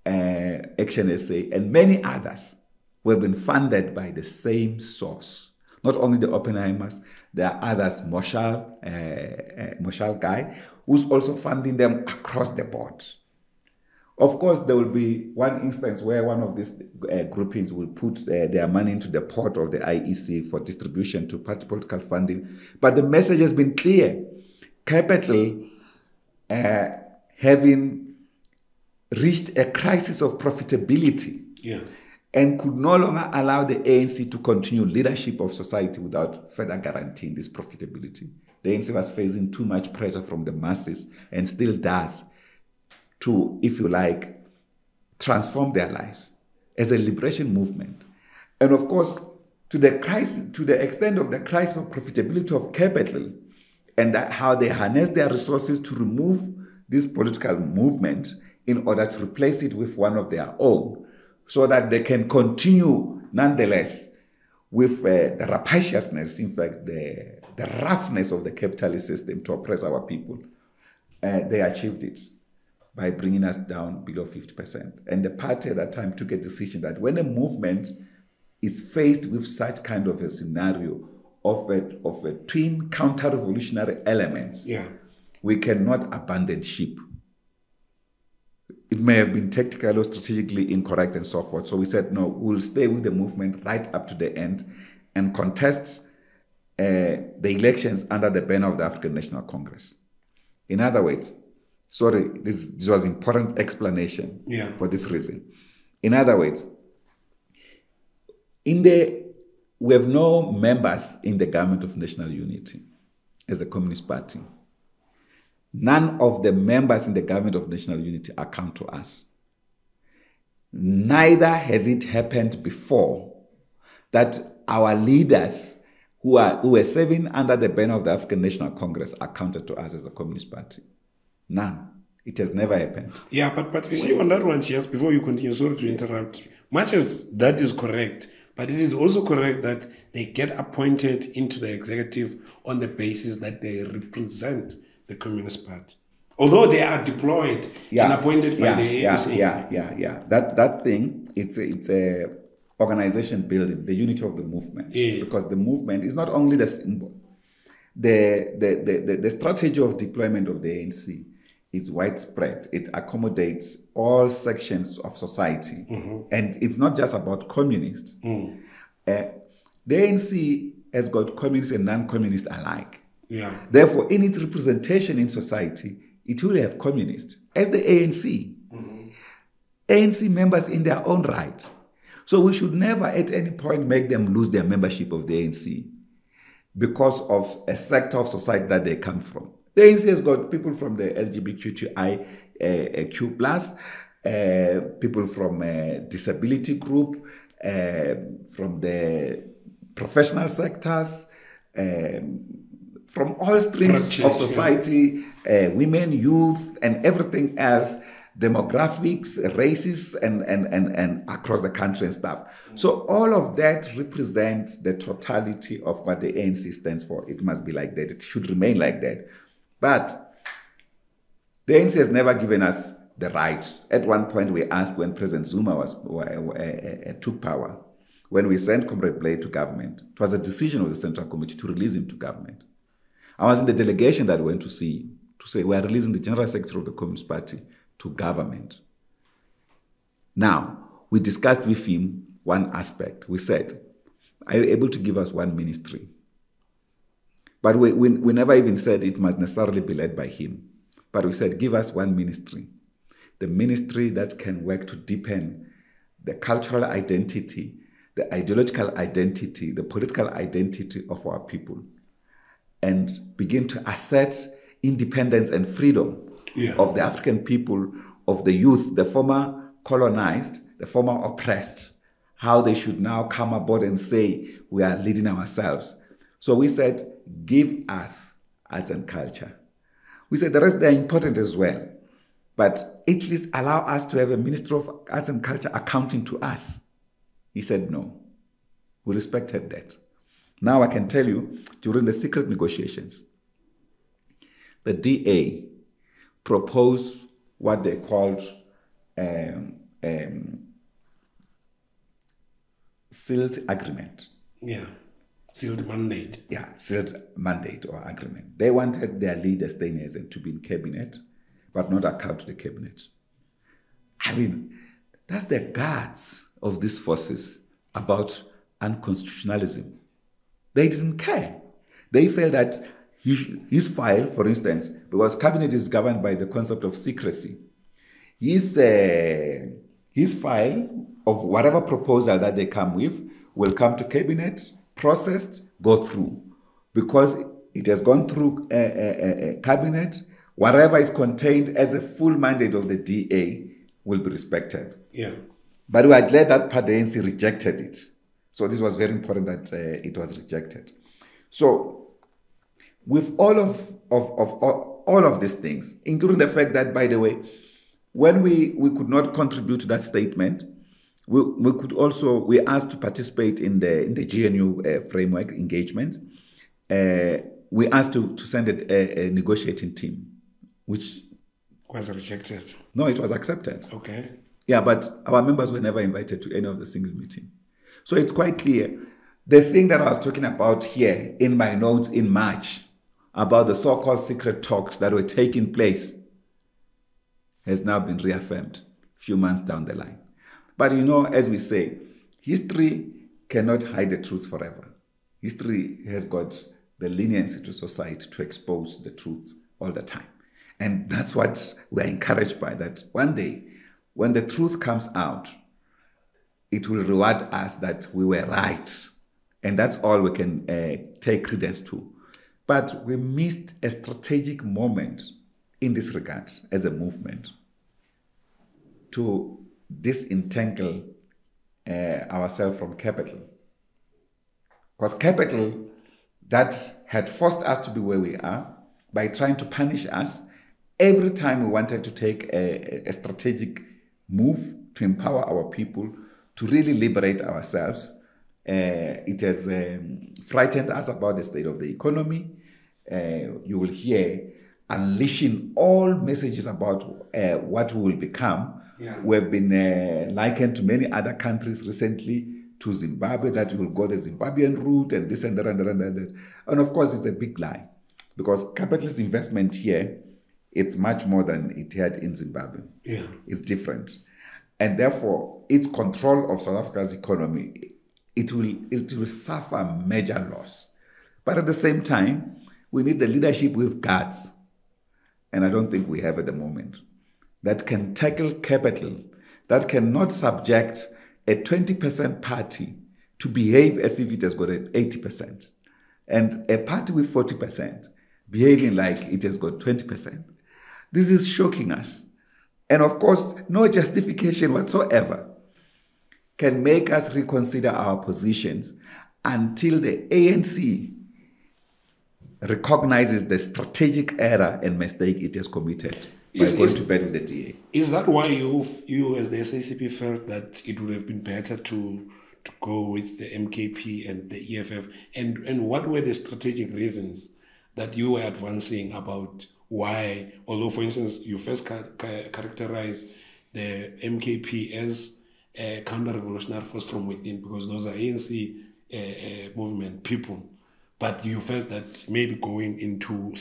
Action SA, and many others who have been funded by the same source. Not only the Oppenheimers, there are others, Moshal Guy, who's also funding them across the board. Of course, there will be one instance where one of these groupings will put their money into the pot of the IEC for distribution to party political funding. But the message has been clear. Capital, having reached a crisis of profitability, and could no longer allow the ANC to continue leadership of society without further guaranteeing this profitability. The ANC was facing too much pressure from the masses, and still does, to, if you like, transform their lives as a liberation movement. And of course, to the extent of the crisis of profitability of capital, and that how they harness their resources to remove this political movement in order to replace it with one of their own, so that they can continue nonetheless with the rapaciousness, in fact, the roughness of the capitalist system to oppress our people. They achieved it by bringing us down below 50%. And the party at that time took a decision that when a movement is faced with such kind of a scenario of a twin counter-revolutionary elements, we cannot abandon ship. It may have been tactically or strategically incorrect and so forth. So we said, no, we'll stay with the movement right up to the end and contest the elections under the banner of the African National Congress. In other words, sorry, this was important explanation for this reason. In other words, we have no members in the Government of National Unity as a Communist Party. none of the members in the government of national unity account to us. Neither has it happened before that our leaders who were serving under the banner of the African National Congress accounted to us as a Communist Party. None. It has never happened. Yeah, but you see on that one, Chias, before you continue, sorry to interrupt, much as that is correct, but it is also correct that they get appointed into the executive on the basis that they represent the Communist Party. Although they are deployed and appointed by the ANC. Yeah. That thing, it's a organization building, the unity of the movement. Yes. Because the movement is not only the symbol. The strategy of deployment of the ANC is widespread. It accommodates all sections of society. And it's not just about communists. The ANC has got communists and non-communists alike. Yeah. Therefore, in its representation in society, it will have communists as the ANC. ANC members in their own right. So we should never at any point make them lose their membership of the ANC because of a sector of society that they come from. The ANC has got people from the LGBTQI+, people from disability group, from the professional sectors, from all streams of society, women, youth, and everything else, demographics, races, and across the country and stuff. So all of that represents the totality of what the ANC stands for. It must be like that. It should remain like that. But the ANC has never given us the right. At one point, we asked when President Zuma took power, when we sent Comrade Blade to government, it was a decision of the Central Committee to release him to government. I was in the delegation that went to see him to say, we are releasing the General Secretary of the Communist Party to government. Now, we discussed with him one aspect. We said, are you able to give us one ministry? But we never even said it must necessarily be led by him. But we said, give us one ministry. The ministry that can work to deepen the cultural identity, the ideological identity, the political identity of our people, and begin to assert independence and freedom of the African people, of the youth, the former colonized, the former oppressed, how they should now come aboard and say, we are leading ourselves. So we said, give us arts and culture. We said the rest, they're important as well, but at least allow us to have a Minister of Arts and Culture accounting to us. He said no. We respected that. Now I can tell you, during the secret negotiations, the DA proposed what they called sealed agreement. Yeah, sealed mandate. Yeah, sealed mandate or agreement. They wanted their leader, Steinhausen, to be in cabinet, but not account to the cabinet. I mean, that's the guts of these forces about unconstitutionalism. They didn't care. They felt that his file, for instance, because cabinet is governed by the concept of secrecy, his file of whatever proposal that they come with will come to cabinet, processed, go through. Because it has gone through cabinet, whatever is contained as a full mandate of the DA will be respected. Yeah. But we are glad that the ANC rejected it. So this was very important that it was rejected. So with all of these things, including the fact that, by the way, when we could not contribute to that statement, we asked to participate in the GNU framework engagement. We asked to send a negotiating team, which was rejected. No, it was accepted. Okay. Yeah, but our members were never invited to any of the single meeting. So it's quite clear. The thing that I was talking about here in my notes in March about the so-called secret talks that were taking place has now been reaffirmed a few months down the line. But you know, as we say, history cannot hide the truth forever. History has got the leniency to society to expose the truths all the time. And that's what we're encouraged by, that one day, when the truth comes out, it will reward us that we were right. And that's all we can take credence to. But we missed a strategic moment in this regard as a movement to disentangle ourselves from capital. Because capital that had forced us to be where we are by trying to punish us every time we wanted to take a strategic move to empower our people, to really liberate ourselves. It has frightened us about the state of the economy. You will hear unleashing all messages about what we will become. Yeah. We have been likened to many other countries recently, to Zimbabwe, that we will go the Zimbabwean route and this and that and that and that. And of course, it's a big lie, because capitalist investment here, it's much more than it had in Zimbabwe. Yeah. It's different. And therefore, its control of South Africa's economy, it will suffer major loss. But at the same time, we need the leadership with guts, and I don't think we have at the moment, that can tackle capital, that cannot subject a 20% party to behave as if it has got an 80%, and a party with 40% behaving like it has got 20%. This is shocking us. And of course, no justification whatsoever can make us reconsider our positions until the ANC recognizes the strategic error and mistake it has committed by going to bed with the DA. Is that why you as the SACP felt that it would have been better to go with the MKP and the EFF? And what were the strategic reasons that you were advancing about why, although, for instance, you first characterized the MKP as a counter-revolutionary force from within, because those are ANC movement people, but you felt that maybe going into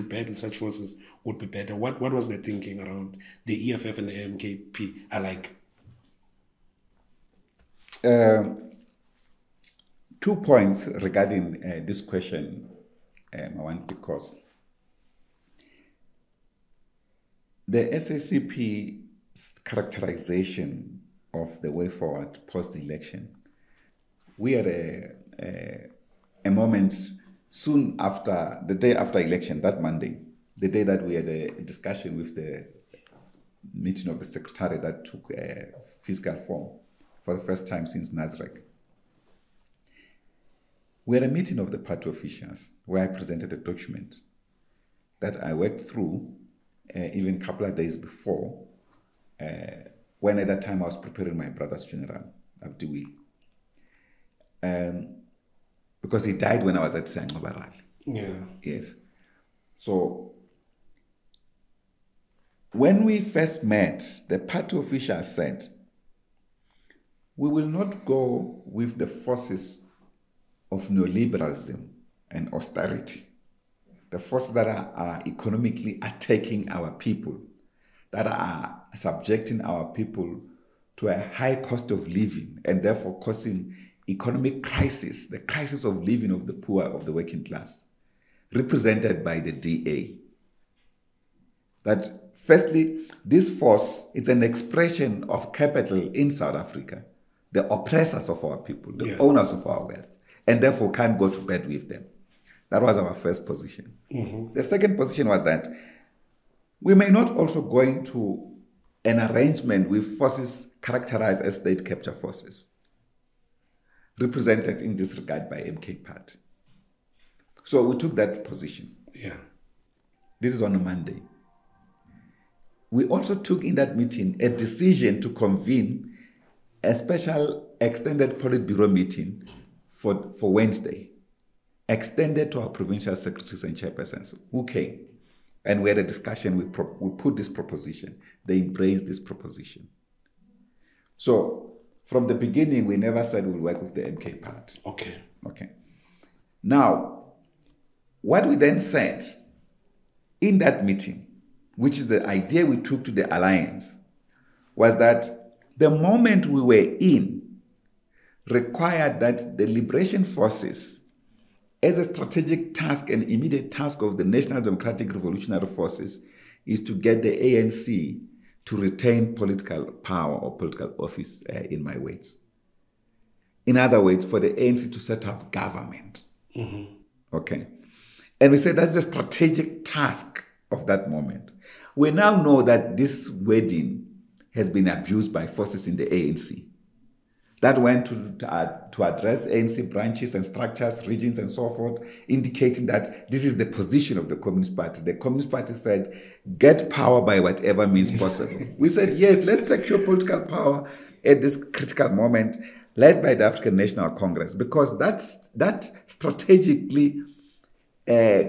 battle such forces would be better. What was the thinking around the EFF and the MKP alike? 2 points regarding this question, Mawan, because the SACP's characterization of the way forward post-election, we had a moment soon after, the day after election, that Monday, the day that we had a discussion with the meeting of the secretary that took a physical form for the first time since NASREC. We had a meeting of the party officials where I presented a document that I worked through even a couple of days before, when at that time I was preparing my brother's funeral, Abdiwi. Because he died when I was at Sangobaral. Yeah. Yes. So when we first met, the party official said, we will not go with the forces of neoliberalism and austerity, the forces that are economically attacking our people, that are subjecting our people to a high cost of living and therefore causing economic crisis, the crisis of living of the poor, of the working class, represented by the DA. That firstly, this force is an expression of capital in South Africa, the oppressors of our people, the owners of our wealth, and therefore can't go to bed with them. That was our first position. Mm-hmm. The second position was that we may not also go into an arrangement with forces characterized as state capture forces, represented in this regard by MK Party. So we took that position. Yeah. This is on a Monday. We also took in that meeting a decision to convene a special extended Politburo meeting for Wednesday, extended to our provincial secretaries and chairpersons who came. And we had a discussion, we put this proposition. They embraced this proposition. So from the beginning, we never said we'll work with the MK Party. Okay. Now, what we then said in that meeting, which is the idea we took to the alliance, was that the moment we were in required that the liberation forces, as a strategic task and immediate task of the National Democratic Revolutionary Forces, is to get the ANC to retain political power or political office in my words. In other words, for the ANC to set up government. Mm-hmm. Okay. And we said that's the strategic task of that moment. We now know that this wedding has been abused by forces in the ANC that went to address ANC branches and structures, regions, and so forth, indicating that this is the position of the Communist Party. The Communist Party said, get power by whatever means possible. We said, yes, let's secure political power at this critical moment, led by the African National Congress, because that strategically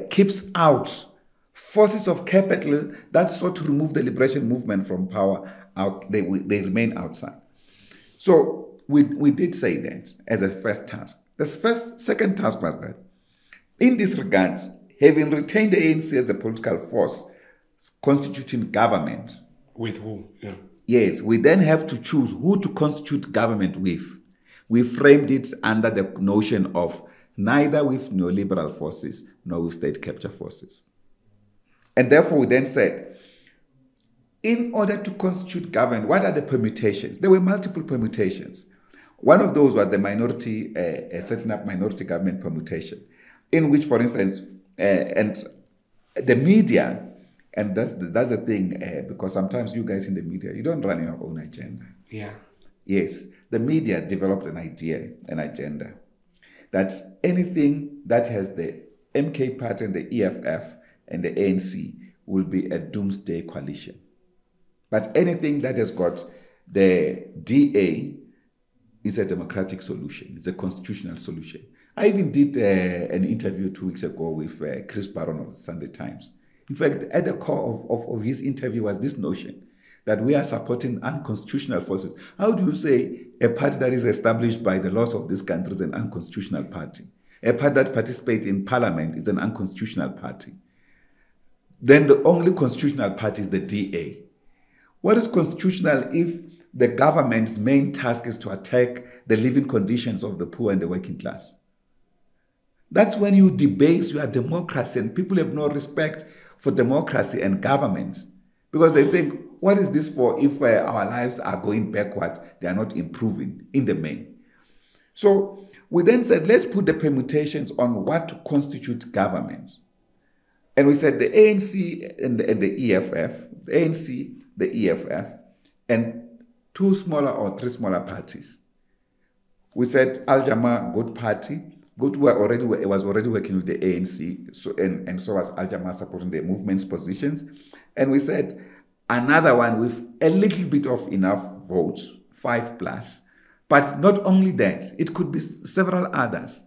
keeps out forces of capital that sought to remove the liberation movement from power. They remain outside. So we did say that as a first task. The second task was that, in this regard, having retained the ANC as a political force constituting government. With who? Yeah. Yes, we then have to choose who to constitute government with. We framed it under the notion of neither with neoliberal forces nor with state capture forces. And therefore, we then said, in order to constitute government, what are the permutations? There were multiple permutations. One of those was the setting up minority government permutation, in which, for instance, and the media, and that's the thing, because sometimes you guys in the media, you don't run your own agenda. Yeah. Yes, the media developed an agenda, that anything that has the MK Party and the EFF and the ANC will be a doomsday coalition. But anything that has got the DA is a democratic solution. It's a constitutional solution. I even did an interview 2 weeks ago with Chris Barron of the Sunday Times. In fact, at the core of his interview was this notion that we are supporting unconstitutional forces. How do you say a party that is established by the laws of this country is an unconstitutional party? A party that participates in parliament is an unconstitutional party. Then the only constitutional party is the DA. What is constitutional if the government's main task is to attack the living conditions of the poor and the working class? That's when you debase your democracy, and people have no respect for democracy and government, because they think, what is this for if our lives are going backward, they are not improving in the main? So we then said, let's put the permutations on what to constitute government. And we said the ANC and the EFF, the ANC, the EFF, and 2 smaller or 3 smaller parties. We said Al-Jama, good party, good, was already working with the ANC, so and so was Al-Jama supporting the movement's positions. And we said another one with a little bit of enough votes, 5+. But not only that, it could be several others.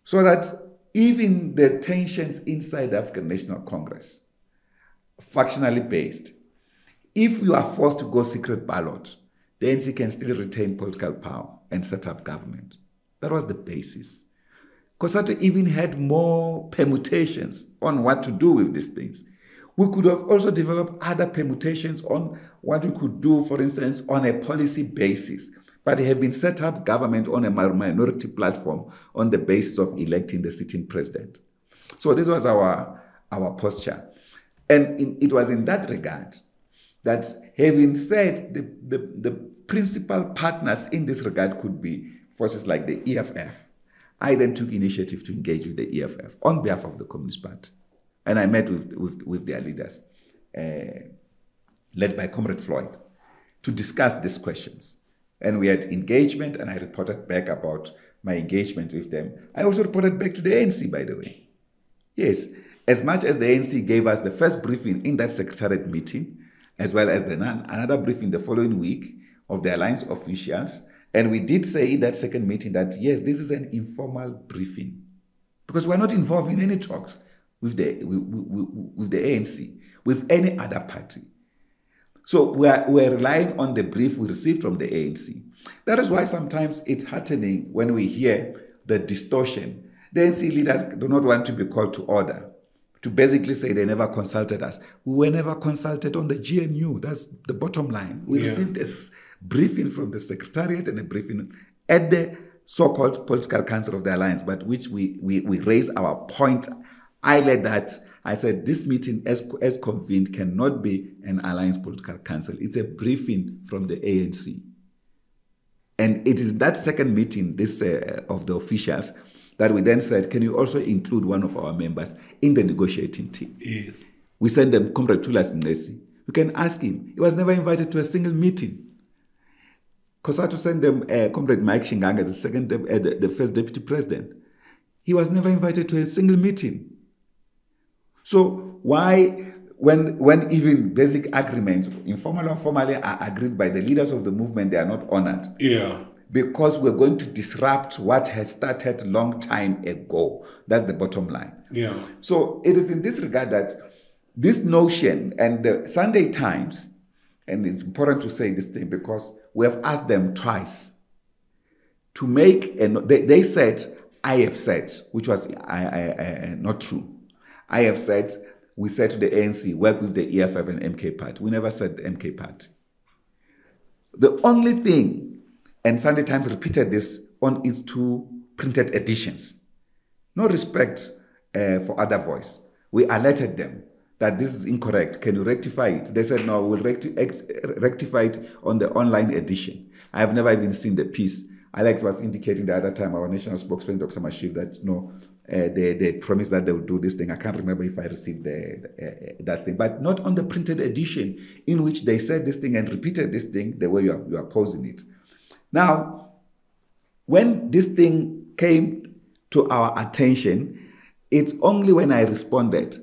So that even the tensions inside the African National Congress, factionally based, if you are forced to go secret ballot, the ANC can still retain political power and set up government. That was the basis. COSATU even had more permutations on what to do with these things. We could have also developed other permutations on what we could do, for instance, on a policy basis, but they have been set up government on a minority platform on the basis of electing the sitting president. So this was our posture. And it was in that regard that, having said the principal partners in this regard could be forces like the EFF, I then took initiative to engage with the EFF on behalf of the Communist Party. And I met with their leaders, led by Comrade Floyd, to discuss these questions. And we had engagement, and I reported back about my engagement with them. I also reported back to the ANC, by the way. Yes, as much as the ANC gave us the first briefing in that secretariat meeting, as well as another briefing the following week of the Alliance officials. And we did say in that second meeting that, yes, this is an informal briefing, because we're not involved in any talks with the ANC, with any other party. So we're relying on the brief we received from the ANC. That is why sometimes it's heartening when we hear the distortion. The ANC leaders do not want to be called to order, to basically say they never consulted us. We were never consulted on the GNU. That's the bottom line. We received a briefing from the Secretariat and a briefing at the so-called Political Council of the Alliance, but which we raised our point. I led that. I said this meeting, as convened, cannot be an Alliance Political Council. It's a briefing from the ANC. And it is that second meeting, this of the officials, that we then said, can you also include one of our members in the negotiating team? Yes. We sent them Comrade Tulas Ngesi. You can ask him. He was never invited to a single meeting. COSATU sent them Comrade Mike Shinganga, the first deputy president. He was never invited to a single meeting. So why, when even basic agreements, informal or formally, are agreed by the leaders of the movement, they are not honored? Yeah. Because we're going to disrupt what has started a long time ago. That's the bottom line. Yeah. So it is in this regard that this notion, and the Sunday Times, and it's important to say this thing because we have asked them twice to make, they said, I have said, which was not true. I have said, we said to the ANC, work with the EFF and MK Party. We never said MK Party. The only thing, and Sunday Times repeated this on its 2 printed editions. No respect for other voice. We alerted them that this is incorrect. Can you rectify it? They said, no, we'll rectify it on the online edition. I have never even seen the piece. Alex was indicating the other time, our national spokesman, Dr. Mashif, that no, they promised that they would do this thing. I can't remember if I received that thing, but not on the printed edition in which they said this thing and repeated this thing the way you are posing it. Now, when this thing came to our attention, it's only when I responded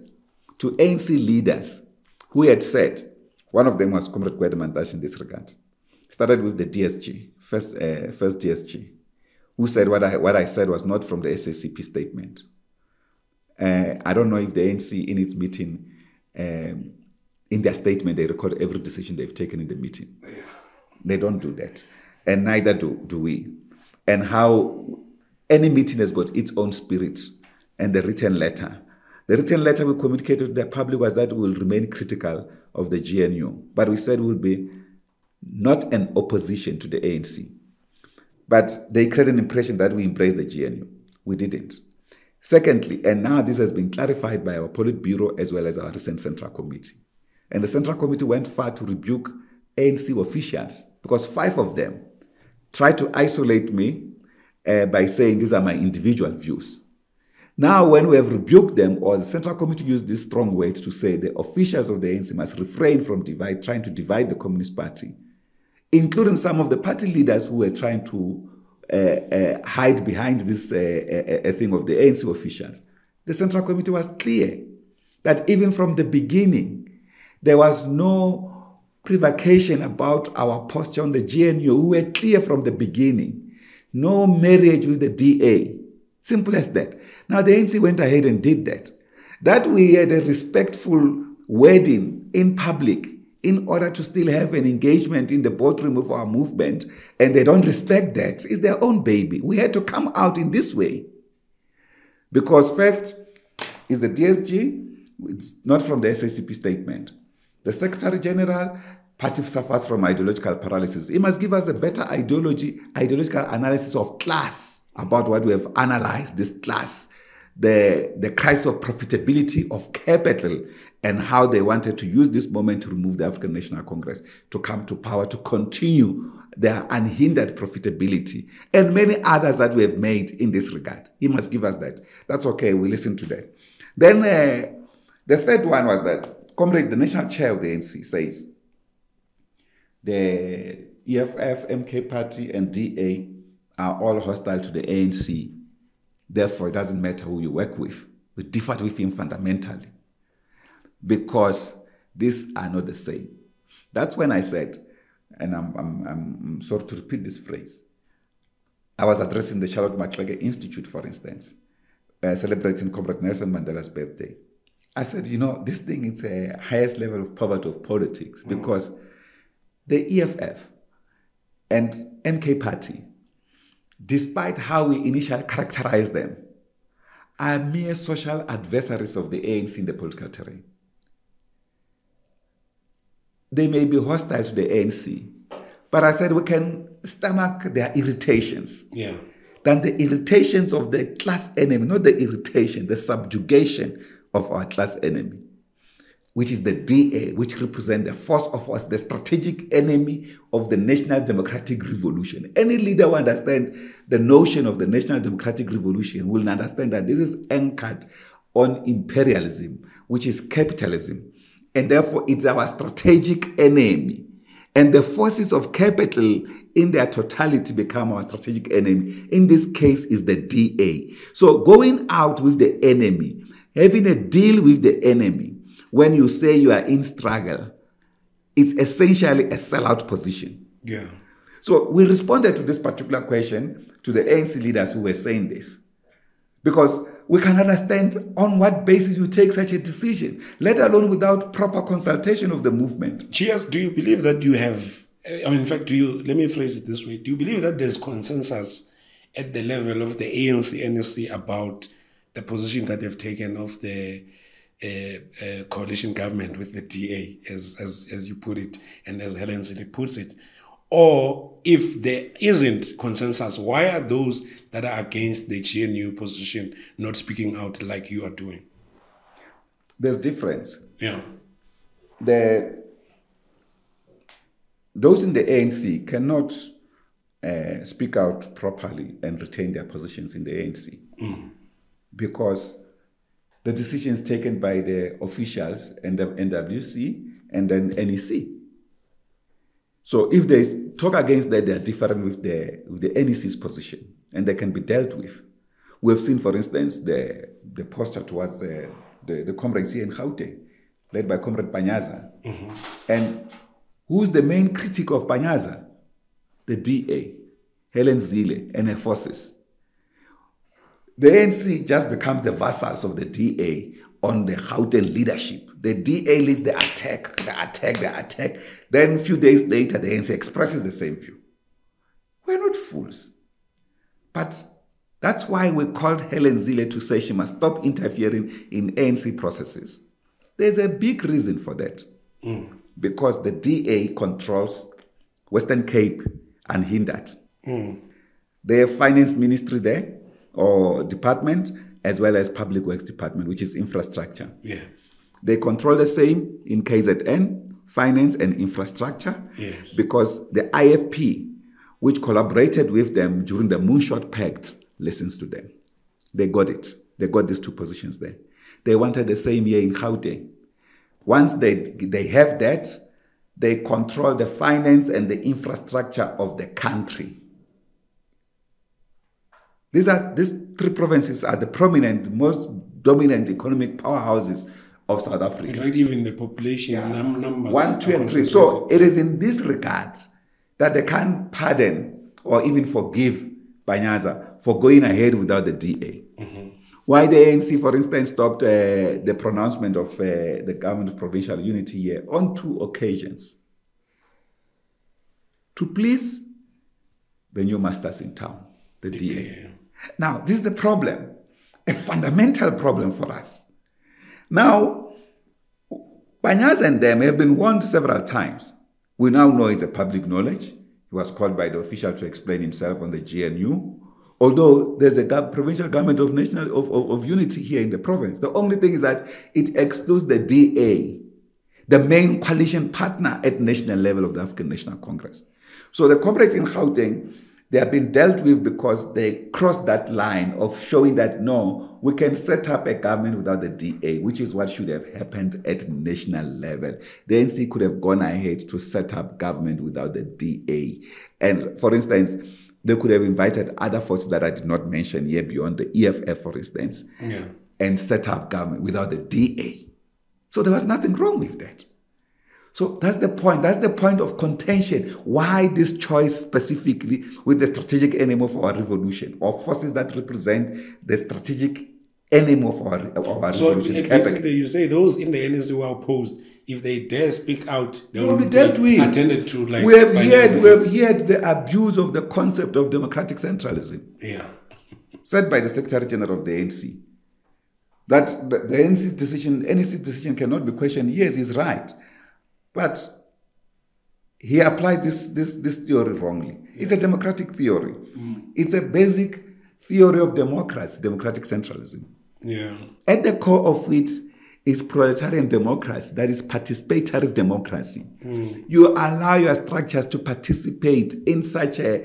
to ANC leaders who had said, one of them was Comrade Gwedemantash in this regard, started with the DSG, first DSG, who said what I said was not from the SACP statement. I don't know if the ANC in its meeting, in their statement, they record every decision they've taken in the meeting. They don't do that. And neither do we. And how any meeting has got its own spirit and the written letter. The written letter we communicated to the public was that we will remain critical of the GNU. But we said we will be not an opposition to the ANC. But they created an impression that we embraced the GNU. We didn't. Secondly, and now this has been clarified by our Politburo as well as our recent Central Committee. And the Central Committee went far to rebuke ANC officials because 5 of them tried to isolate me by saying these are my individual views. Now, when we have rebuked them, or the Central Committee used this strong words to say the officials of the ANC must refrain from trying to divide the Communist Party, including some of the party leaders who were trying to hide behind this thing of the ANC officials. The Central Committee was clear that even from the beginning, there was no prevarication about our posture on the GNU. We were clear from the beginning. No marriage with the DA. Simple as that. Now, the ANC went ahead and did that. That we had a respectful wedding in public in order to still have an engagement in the boardroom of our movement, and they don't respect that. It's their own baby. We had to come out in this way. Because first is the DSG, it's not from the SACP statement. The Secretary General, party suffers from ideological paralysis. He must give us a better ideological analysis of class, about what we have analyzed, this class, the crisis of profitability of capital, and how they wanted to use this moment to remove the African National Congress, to come to power, to continue their unhindered profitability, and many others that we have made in this regard. He must give us that. That's okay, we listen to that. Then the third one was that, Comrade, the national chair of the ANC says, the EFF, MK Party, and DA are all hostile to the ANC. Therefore, it doesn't matter who you work with. We differed with him fundamentally because these are not the same. That's when I said, and I'm sorry to repeat this phrase, I was addressing the Charlotte Maxeke Institute, for instance, celebrating Comrade Nelson Mandela's birthday. I said, you know, this thing is a highest level of poverty of politics because the EFF and MK Party, despite how we initially characterized them, are mere social adversaries of the ANC in the political terrain. They may be hostile to the ANC, but I said we can stomach their irritations. Yeah. Than the irritations of the class enemy, not the irritation, the subjugation of our class enemy, which is the DA, which represents the force of us, the strategic enemy of the National Democratic Revolution. Any leader who understands the notion of the National Democratic Revolution will understand that this is anchored on imperialism, which is capitalism. And therefore, it's our strategic enemy. And the forces of capital in their totality become our strategic enemy. In this case, is the DA. So going out with the enemy, having a deal with the enemy, when you say you are in struggle, it's essentially a sellout position. Yeah. So we responded to this particular question to the ANC leaders who were saying this, because we can understand on what basis you take such a decision, let alone without proper consultation of the movement. GS, do you believe that you have, in fact, let me phrase it this way, do you believe that there's consensus at the level of the ANC, NSC about the position that they've taken of the coalition government with the DA, as you put it, and as Helen Zille puts it? Or if there isn't consensus, why are those that are against the GNU position not speaking out like you are doing? There's difference. Yeah. Those in the ANC cannot speak out properly and retain their positions in the ANC because the decisions taken by the officials and the NWC and then NEC. So if they talk against that, they are different with the NEC's position, and they can be dealt with. We have seen, for instance, the posture towards the comrades here in Gauteng, led by Comrade Panyaza. And who's the main critic of Panyaza? The DA, Helen Zille, and her forces. The ANC just becomes the vassals of the DA on the Gauteng leadership. The DA leads the attack. Then a few days later, the ANC expresses the same view. We're not fools. But that's why we called Helen Zille to say she must stop interfering in ANC processes. There's a big reason for that. Because the DA controls Western Cape unhindered. They have finance ministry there, or department, as well as public works department, which is infrastructure. Yeah. They control the same in KZN, finance and infrastructure, Yes. because the IFP, which collaborated with them during the Moonshot Pact, listens to them. They got it. They got these two positions there. They wanted the same here in Gauteng. Once they have that, they control the finance and the infrastructure of the country. These three provinces are the prominent, most dominant economic powerhouses of South Africa. In fact, even the population numbers. 1, 2, and 3. So it is in this regard that they can't pardon or even forgive Panyaza for going ahead without the DA. Why the ANC, for instance, stopped the pronouncement of the government of provincial unity here on 2 occasions. To please the new masters in town, the DA. Now, this is a problem, a fundamental problem for us. Now, Panyaza and them have been warned several times. We now know it's a public knowledge. He was called by the official to explain himself on the GNU. Although there's a provincial government of unity here in the province. The only thing is that it excludes the DA, the main coalition partner at national level of the African National Congress. So the comrades in Gauteng, they have been dealt with because they crossed that line of showing that, no, we can set up a government without the DA, which is what should have happened at national level. The ANC could have gone ahead to set up government without the DA. And for instance, they could have invited other forces that I did not mention here beyond the EFF, for instance, and set up government without the DA. So there was nothing wrong with that. So that's the point. That's the point of contention. Why this choice specifically with the strategic enemy of our revolution, or forces that represent the strategic enemy of our revolution? So basically, you say those in the NSC who are opposed, if they dare speak out, they will be dealt with. Attended to. Like we have heard the abuse of the concept of democratic centralism. Yeah, said by the Secretary General of the ANC. That the NEC's decision cannot be questioned. Yes, he's right. But he applies this theory wrongly. It's a democratic theory. It's a basic theory of democracy, democratic centralism. Yeah. At the core of it is proletarian democracy, that is participatory democracy. You allow your structures to participate in such a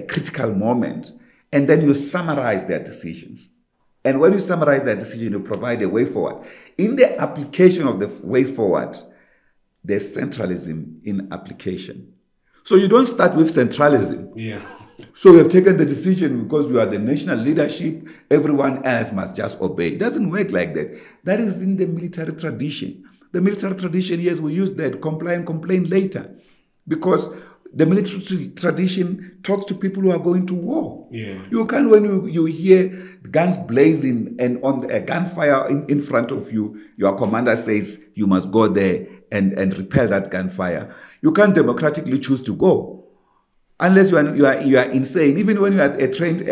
critical moment, and then you summarize their decisions. And when you summarize that decision, you provide a way forward. In the application of the way forward, there's centralism in application. So you don't start with centralism. Yeah. So we have taken the decision because we are the national leadership, everyone else must just obey. It doesn't work like that. That is in the military tradition. The military tradition, yes, we use that, comply and complain later. Because the military tradition talks to people who are going to war. Yeah. You can, when you hear guns blazing and on a gunfire in front of you, your commander says you must go there and repel that gunfire. You can't democratically choose to go. Unless you are insane. Even when you are a trained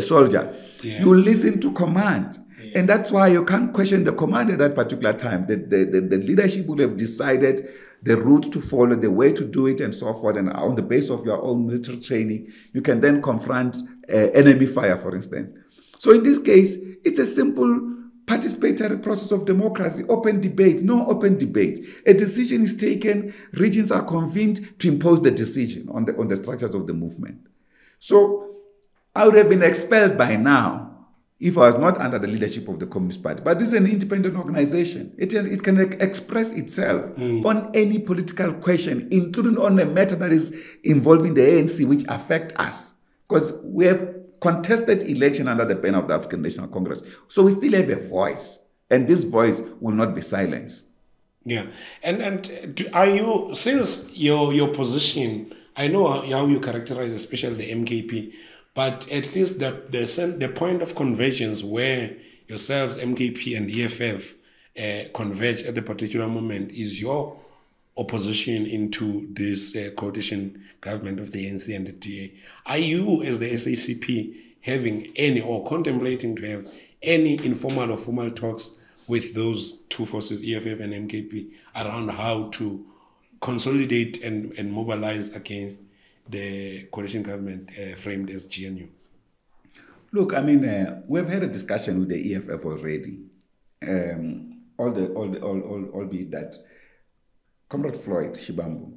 soldier, yeah. you listen to command. Yeah. And that's why you can't question the command at that particular time. The leadership will have decided the route to follow, the way to do it, and so forth. And on the basis of your own military training, you can then confront enemy fire, for instance. So in this case, it's a simple participatory process of democracy, open debate, no open debate. A decision is taken, regions are convened to impose the decision on the structures of the movement. So I would have been expelled by now if I was not under the leadership of the Communist Party. But this is an independent organization. It can express itself on any political question, including on a matter that is involving the ANC, which affect us. Because we have contested election under the banner of the African National Congress. So we still have a voice, and this voice will not be silenced. Yeah. And are you, since your position, I know how you characterize especially the MKP, but at least the point of convergence where yourselves, MKP and EFF, converge at the particular moment is your opposition into this coalition government of the ANC and the DA. Are you, as the SACP, having any or contemplating to have any informal or formal talks with those two forces, EFF and MKP, around how to consolidate and mobilize against the coalition government framed as GNU? Look, I mean, we've had a discussion with the EFF already, albeit that Comrade Floyd Shibambu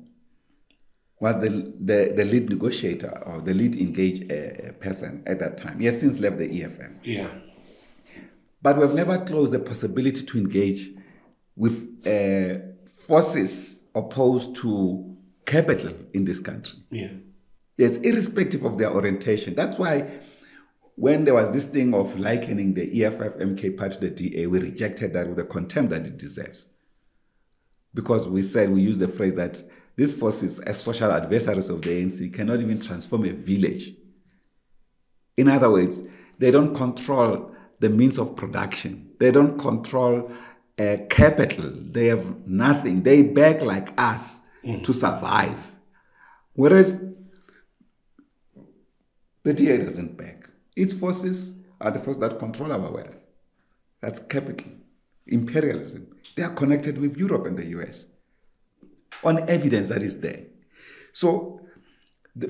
was the lead negotiator or the lead engaged person at that time. He has since left the EFF. Yeah. But we've never closed the possibility to engage with forces opposed to capital in this country. Yeah. Yes, irrespective of their orientation. That's why when there was this thing of likening the EFF MK party to the DA, we rejected that with the contempt that it deserves. Because we said, we used the phrase that these forces, as social adversaries of the ANC, cannot even transform a village. In other words, they don't control the means of production. They don't control capital. They have nothing. They beg like us to survive. Whereas the DA doesn't beg. Its forces are the forces that control our wealth. That's capital, imperialism. They are connected with Europe and the US on evidence that is there. So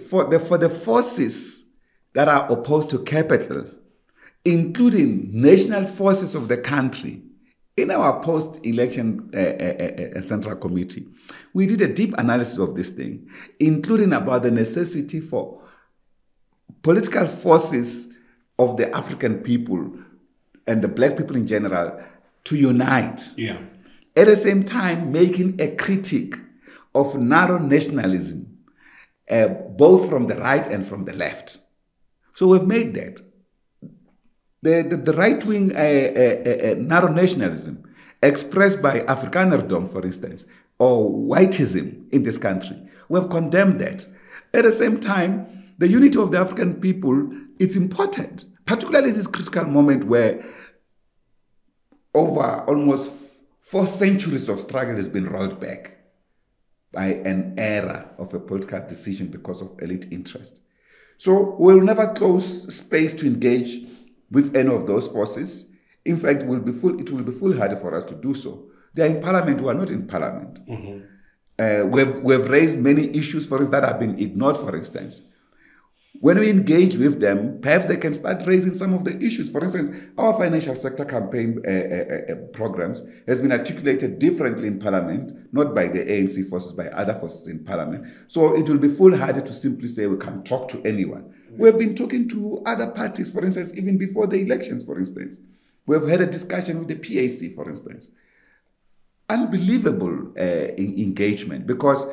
for the forces that are opposed to capital, including national forces of the country, in our post-election Central Committee, we did a deep analysis of this thing, including about the necessity for political forces of the African people and the black people in general to unite. Yeah. At the same time, making a critique of narrow nationalism, both from the right and from the left. So we've made that. The right-wing narrow nationalism expressed by Afrikanerdom, for instance, or whiteism in this country, we have condemned that. At the same time, the unity of the African people, it's important, particularly this critical moment where over almost 4 centuries of struggle has been rolled back by an era of a political decision because of elite interest. So we'll never close space to engage with any of those forces. In fact, it will be foolhardy for us to do so. They are in parliament, we are not in parliament. Mm-hmm. We've raised many issues, for instance, that have been ignored, for instance. When we engage with them, perhaps they can start raising some of the issues. For instance, our financial sector campaign programs has been articulated differently in parliament, not by the ANC forces, by other forces in parliament. So it will be foolhardy to simply say we can talk to anyone. We have been talking to other parties, for instance, even before the elections, for instance. We have had a discussion with the PAC, for instance. Unbelievable engagement, because,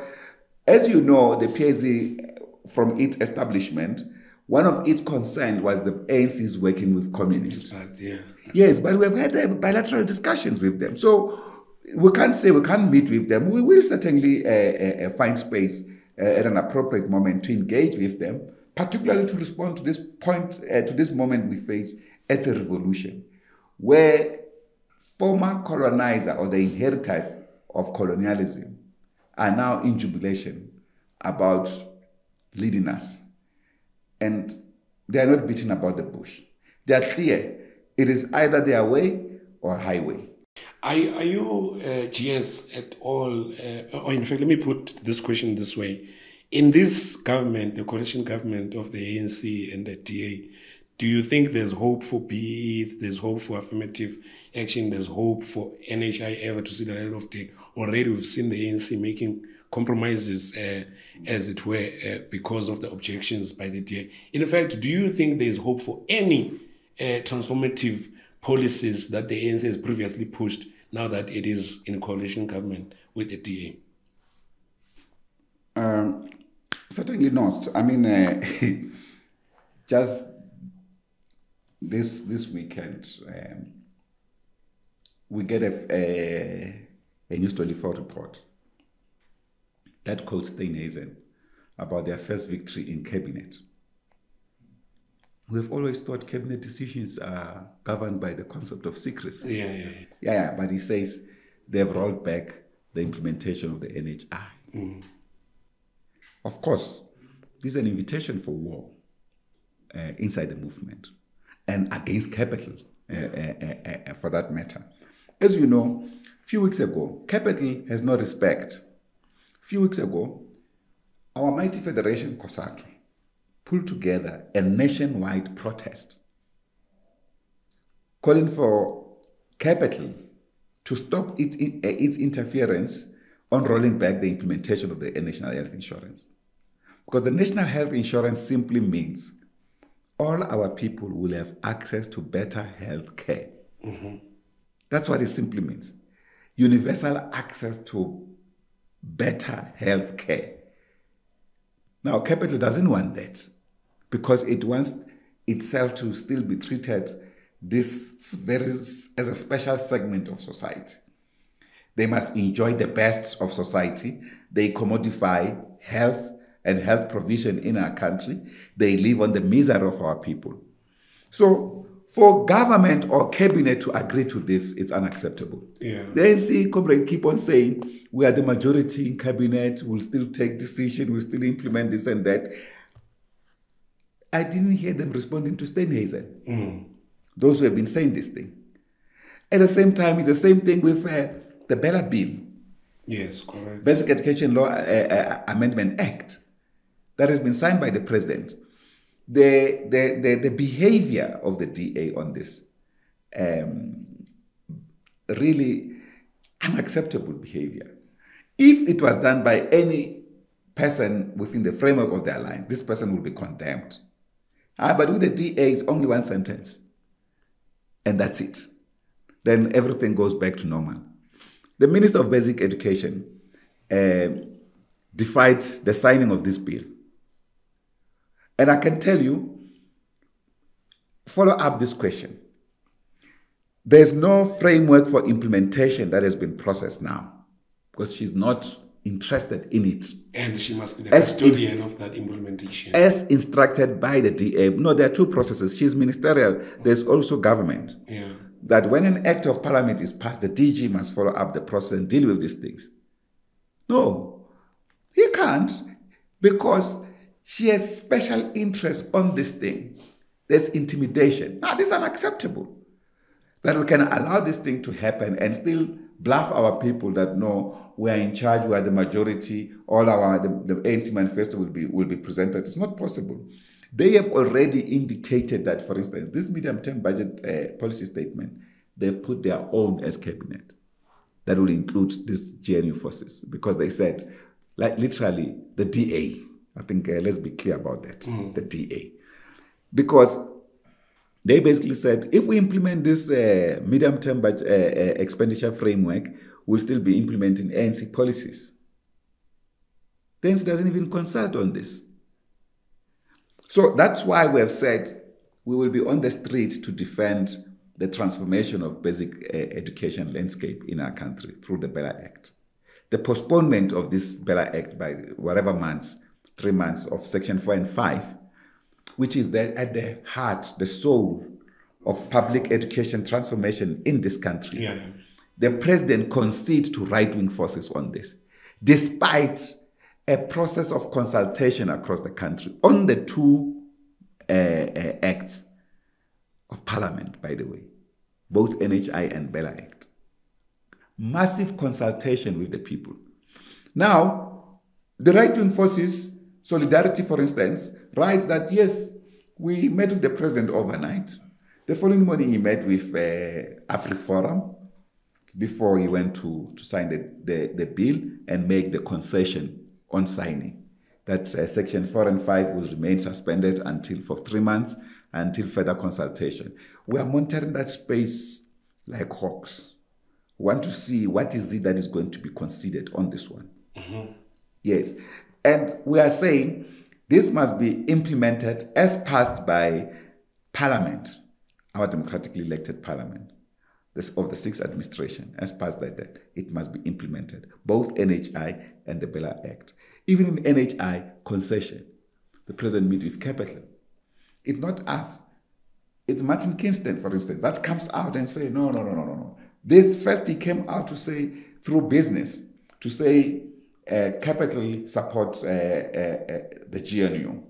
as you know, the PAC, from its establishment, one of its concerns was the ANC is working with communists. Yeah. Yes, but we've had bilateral discussions with them. So we can't say we can't meet with them. We will certainly find space at an appropriate moment to engage with them, particularly to respond to this point, to this moment we face as a revolution, where former colonizer or the inheritors of colonialism are now in jubilation about leading us. And they are not beating about the bush. They are clear. It is either their way or highway. Are you, GS, at all, or in fact, let me put this question this way. In this government, the coalition government of the ANC and the DA, do you think there's hope for BE, there's hope for affirmative action, there's hope for NHI ever to see the light of day? Already we've seen the ANC making compromises, as it were, because of the objections by the DA. In fact, do you think there's hope for any transformative policies that the ANC has previously pushed now that it is in coalition government with the DA? Certainly not. I mean, just this weekend, we get a News 24 report that quotes Steinhazen about their first victory in cabinet. We've always thought cabinet decisions are governed by the concept of secrecy. Yeah, but he says they've rolled back the implementation of the NHI. Mm. Of course, this is an invitation for war inside the movement and against capital, for that matter. As you know, a few weeks ago, capital has no respect. A few weeks ago, our mighty federation, COSATU, pulled together a nationwide protest calling for capital to stop its interference on rolling back the implementation of the national health insurance. Because the national health insurance simply means all our people will have access to better health care. Mm-hmm. That's what it simply means. Universal access to better health care. Now, capital doesn't want that because it wants itself to still be treated as a special segment of society. They must enjoy the best of society. They commodify health and health provision in our country. They live on the misery of our people. So for government or cabinet to agree to this, it's unacceptable. Yeah. The ANC keep on saying, we are the majority in cabinet, we'll still take decision, we'll still implement this and that. I didn't hear them responding to Steinhazen. Mm. Those who have been saying this thing. At the same time, it's the same thing with the Bella Bill. Yes, correct. Basic Education Law Amendment Act that has been signed by the president. The behavior of the DA on this, really unacceptable behavior. If it was done by any person within the framework of the alliance, this person will be condemned. But with the DA, it's only one sentence. And that's it. Then everything goes back to normal. The Minister of Basic Education defied the signing of this bill. And I can tell you, follow up this question. There's no framework for implementation that has been processed now because she's not interested in it. And she must be the custodian of that implementation. As instructed by the DA. No, there are two processes. She's ministerial. There's also government. Yeah. That when an act of parliament is passed, the DG must follow up the process and deal with these things. No, he can't because she has special interest on this thing. There's intimidation. Now, this is unacceptable. That we can allow this thing to happen and still bluff our people that no, we are in charge, we are the majority, the ANC manifesto will be presented. It's not possible. They have already indicated that, for instance, this medium-term budget policy statement, they've put their own as cabinet. That will include these GNU forces because they said, like literally, the DA, I think let's be clear about that, the DA. because they basically said, if we implement this medium-term expenditure framework, we'll still be implementing ANC policies. The ANC doesn't even consult on this. So that's why we have said we will be on the street to defend the transformation of basic education landscape in our country through the Bella Act. The postponement of this Bella Act by whatever months, 3 months, of Section 4 and 5, which is at the heart, the soul of public education transformation in this country. Yeah. The president concedes to right-wing forces on this, despite a process of consultation across the country on the two acts of parliament, by the way, both NHI and Bella Act. Massive consultation with the people. Now, the right-wing forces, Solidarity, for instance, writes that, yes, we met with the president overnight. The following morning, he met with AfriForum before he went to sign the bill and make the concession on signing that Section 4 and 5 will remain suspended for 3 months until further consultation. We are monitoring that space like hawks. We want to see what is it that is going to be considered on this one. Mm-hmm. Yes. And we are saying this must be implemented as passed by Parliament, our democratically elected Parliament, of the sixth administration, as passed by that. It must be implemented, both NHI and the Bella Act. Even in NHI concession, the president meets with capital. It's not us. It's Martin Kingston, for instance, that comes out and say, no. This first he came out to say, through business, to say capital supports the GNU.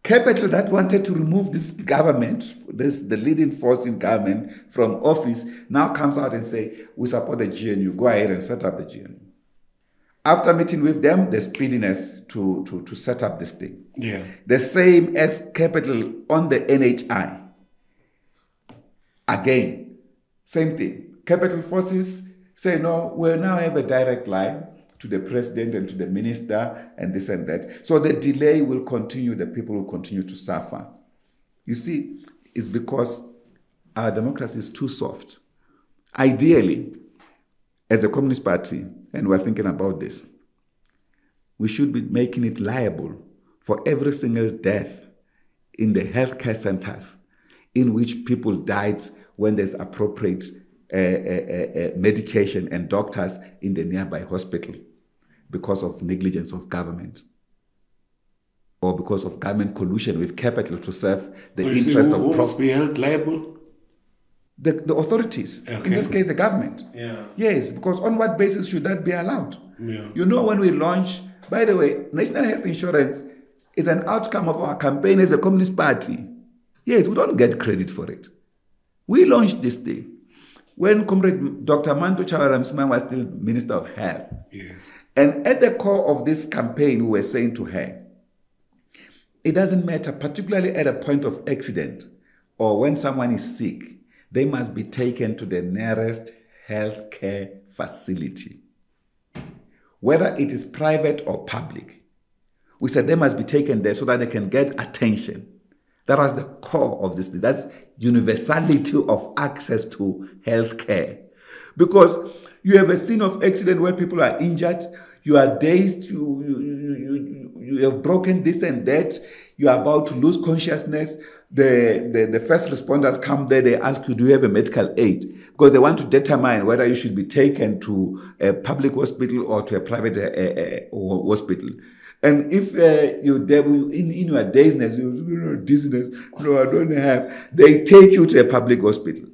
Capital that wanted to remove this government, the leading force in government from office, now comes out and say, we support the GNU, go ahead and set up the GNU. After meeting with them, the speediness to set up this thing. Yeah. The same as capital on the NHI. Again, same thing. Capital forces say, no, we now have a direct line to the president and to the minister and this and that. So the delay will continue, the people will continue to suffer. You see, it's because our democracy is too soft. Ideally, as a Communist Party, and we're thinking about this, we should be making it liable for every single death in the healthcare centers in which people died when there's appropriate medication and doctors in the nearby hospital because of negligence of government or because of government collusion with capital to serve the interest of profit. Must be held liable? The authorities, okay. In this case, the government. Yeah. Yes, because on what basis should that be allowed? Yeah. You know, when we launch, by the way, National Health Insurance is an outcome of our campaign as a Communist Party. Yes, we don't get credit for it. We launched this thing when Comrade Dr. Manto Chawaramsman was still Minister of Health. Yes. And at the core of this campaign, we were saying to her, it doesn't matter, particularly at a point of accident or when someone is sick, they must be taken to the nearest healthcare facility, whether it is private or public. We said they must be taken there so that they can get attention. That was the core of this. That's universality of access to healthcare. Because you have a scene of accident where people are injured, you are dazed, you have broken this and that, you are about to lose consciousness. The first responders come there, they ask you, do you have a medical aid? Because they want to determine whether you should be taken to a public hospital or to a private hospital. And if you're in your dizziness, no, I don't have, they take you to a public hospital.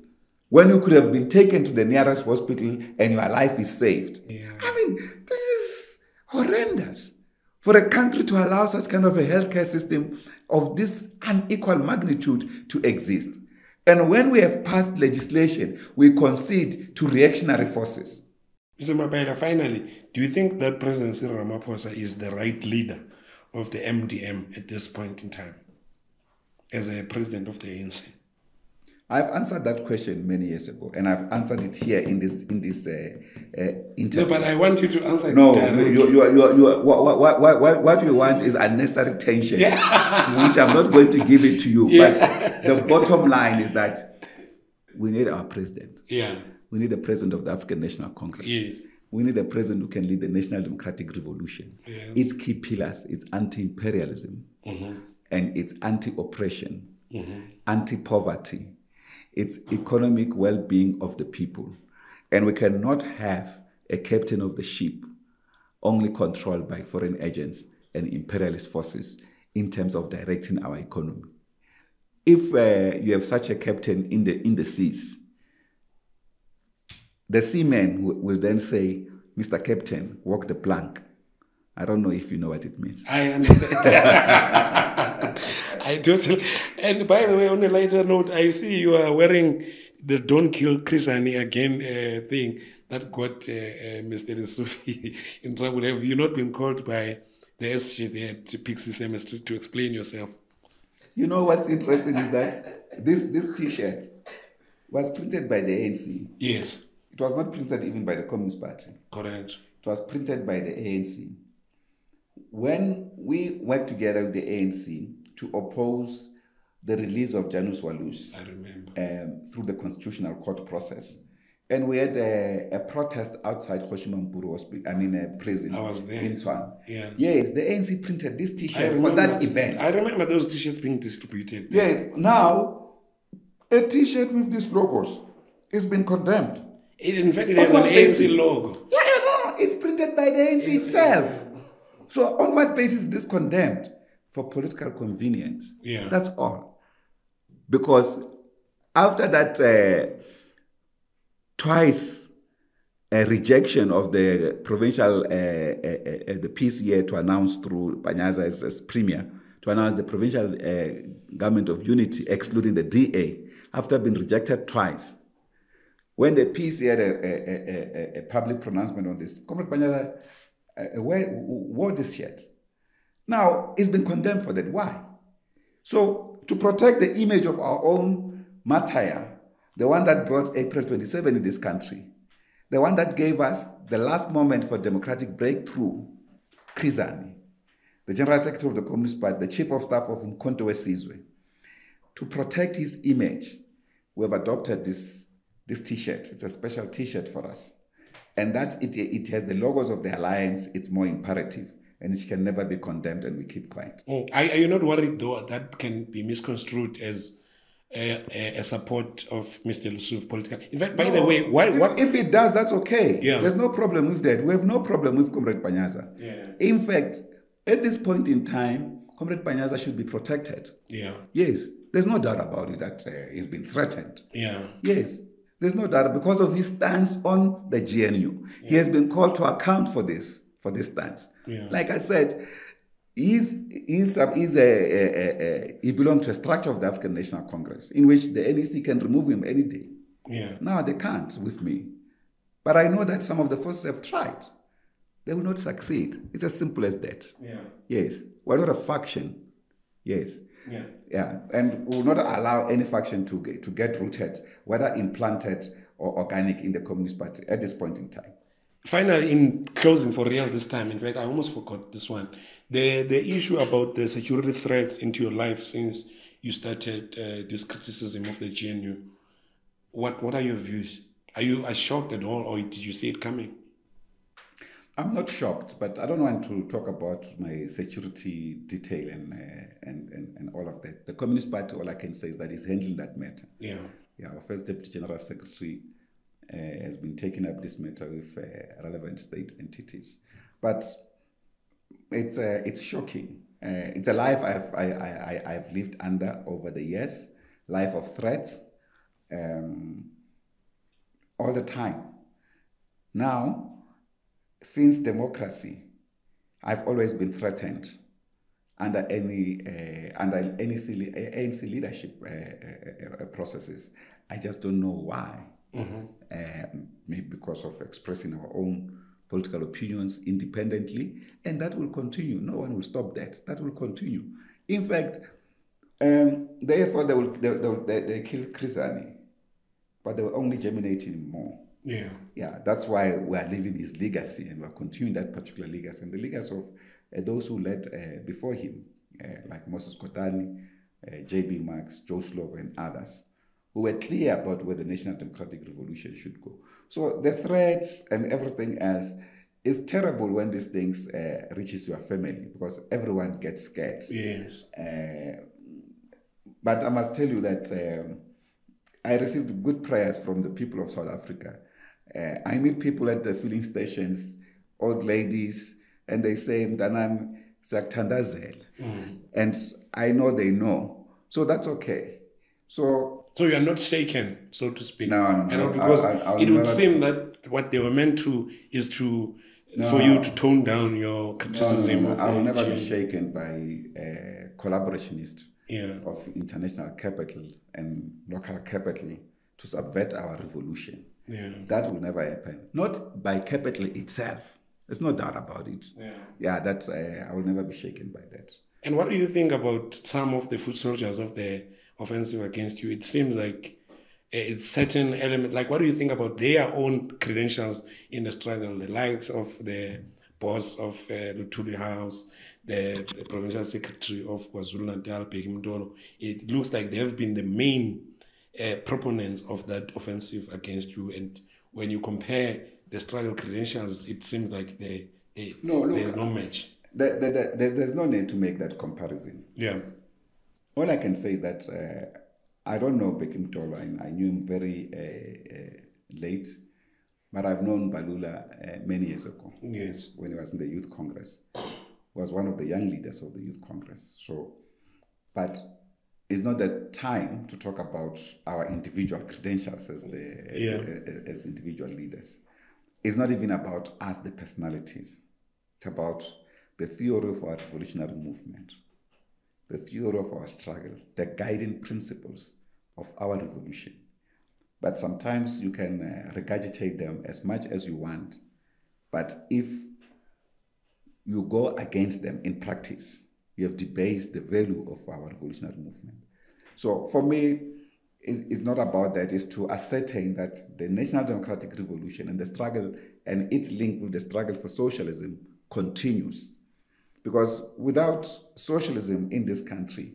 When you could have been taken to the nearest hospital and your life is saved. Yeah. I mean, this is horrendous. For a country to allow such kind of a healthcare system of this unequal magnitude to exist. And when we have passed legislation, we concede to reactionary forces. Mr. Mapaila, finally, do you think that President Cyril Ramaphosa is the right leader of the MDM at this point in time as a president of the ANC? I've answered that question many years ago, and I've answered it here in this interview. No, but I want you to answer No, it directly. what you want is unnecessary tension, Yeah. which I'm not going to give it to you. Yeah. But the bottom line is that we need our president. Yeah. We need the president of the African National Congress. Yes. We need a president who can lead the National Democratic Revolution. Yes. Its key pillars, it's anti-imperialism, and it's anti-oppression, anti-poverty, it's economic well-being of the people. And we cannot have a captain of the ship only controlled by foreign agents and imperialist forces in terms of directing our economy. If you have such a captain in the seas, the seamen will then say, Mr. Captain, walk the plank. I don't know if you know what it means. I understand. I totally. And by the way, on a lighter note, I see you are wearing the "Don't Kill Chris Hani Again" thing that got Mr. Lesufi in trouble. Have you not been called by the SG there to Pixie semester to explain yourself? You know what's interesting is that this T-shirt was printed by the ANC. Yes. It was not printed even by the Communist Party. Correct. It was printed by the ANC. When we worked together with the ANC to oppose the release of Janus Walus, I remember, through the Constitutional Court process, and we had a protest outside Hoshimampuru prison. I was there. In Tshwane. Yeah. Yes, the ANC printed this T-shirt for that event. I remember those T-shirts being distributed. Yes. Now, a T-shirt with these logos has been condemned. In fact, it has an ANC logo. Yeah, no, it's printed by the ANC itself. So on what basis is this condemned? For political convenience. Yeah. That's all. Because after that twice rejection of the provincial, the PCA to announce through Panyaza as premier, to announce the provincial government of unity, excluding the DA, after being rejected twice, when the PCA had a public pronouncement on this, Comrade Panyaza wore this shirt. Now, it's been condemned for that. Why? So, to protect the image of our own martyr, the one that brought April 27 in this country, the one that gave us the last moment for democratic breakthrough, Chris Hani, the General Secretary of the Communist Party, the Chief of Staff of Mkhonto Wesizwe, to protect his image, we have adopted this T-shirt. It's a special T-shirt for us. And that it has the logos of the alliance. It's more imperative, and it can never be condemned, and we keep quiet. Are you not worried, though, that can be misconstrued as a support of Mr. Lesufi political? In fact, by the way, if it does, that's okay. Yeah. There's no problem with that. We have no problem with Comrade Panyaza. Yeah. In fact, at this point in time, Comrade Panyaza should be protected. Yeah. Yes. There's no doubt about it that he's been threatened. Yeah. Yes. There's no doubt because of his stance on the GNU. Yeah. He has been called to account for this stance. Yeah. Like I said, he belongs to a structure of the African National Congress in which the NEC can remove him any day. Yeah. Now they can't with me. But I know that some of the forces have tried. They will not succeed. It's as simple as that. Yeah. Yes. We're not a faction. Yes. Yeah. Yeah. And we will not allow any faction to get rooted, whether implanted or organic, in the Communist Party at this point in time. Finally, in closing for real this time, in fact, I almost forgot this one. The issue about the security threats into your life since you started this criticism of the GNU. What are your views? Are you shocked at all, or did you see it coming? I'm not shocked, but I don't want to talk about my security detail and all of that. The Communist Party, all I can say is that it's handling that matter. Yeah. Yeah, our first Deputy General Secretary has been taking up this matter with relevant state entities. But it's shocking. It's a life I've lived under over the years, life of threats, all the time. Now, since democracy, I've always been threatened under any ANC leadership processes. I just don't know why. Mm-hmm. Maybe because of expressing our own political opinions independently, and that will continue. No one will stop that. That will continue. In fact, They thought they killed Krizani, but they were only germinating more. Yeah. Yeah, that's why we are leaving his legacy, and we're continuing that particular legacy. And the legacy of those who led before him, like Moses Kotani, J.B. Marks, Joe Slovo, and others, who were clear about where the National Democratic Revolution should go. So the threats and everything else is terrible when these things reaches your family, because everyone gets scared. Yes. But I must tell you that I received good prayers from the people of South Africa. I meet people at the filling stations, old ladies, and they say, Mdanam Saktandazela. And I know they know. So that's okay. So you are not shaken, so to speak. No, because it would seem that what they were meant to is for you to tone down your criticism of I will never regime. be shaken by a collaborationist of international capital and local capital to subvert our revolution. Yeah. That will never happen. Not by capital itself. There's no doubt about it. Yeah, that's I will never be shaken by that. And what do you think about some of the foot soldiers of the offensive against you? It seems like it's certain element. Like, what do you think about their own credentials in the struggle? The likes of the boss of Luthuli House, the provincial secretary of KwaZulu-Natal, Bheki Mtolo. It looks like they have been the main proponents of that offensive against you. And when you compare the struggle credentials, it seems like there's no match. There's no need to make that comparison. Yeah. All I can say is that I don't know Bheki Mtolo. I knew him very late, but I've known Balula many years ago. Yes. When he was in the Youth Congress. He was one of the young leaders of the Youth Congress. So, but it's not the time to talk about our individual credentials as as individual leaders. It's not even about us, the personalities. It's about the theory of our revolutionary movement, the theory of our struggle, the guiding principles of our revolution. But sometimes you can regurgitate them as much as you want. But if you go against them in practice, you have debased the value of our revolutionary movement. So for me, it's not about that. It's to ascertain that the National Democratic Revolution and the struggle and its link with the struggle for socialism continues. Because without socialism in this country,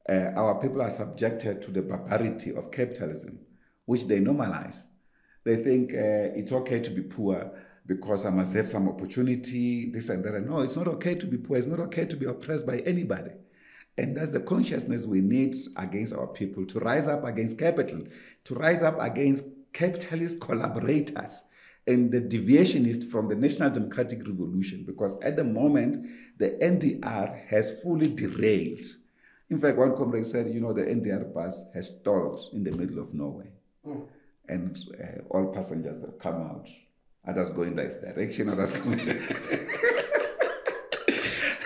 our people are subjected to the barbarity of capitalism, which they normalize. They think it's okay to be poor because I must have some opportunity, this and that. No, it's not okay to be poor. It's not okay to be oppressed by anybody. And that's the consciousness we need against our people, to rise up against capital, to rise up against capitalist collaborators and the deviationists from the National Democratic Revolution, because at the moment, the NDR has fully derailed. In fact, one comrade said, the NDR bus has stalled in the middle of nowhere. And all passengers have come out. Others go in this direction, others go in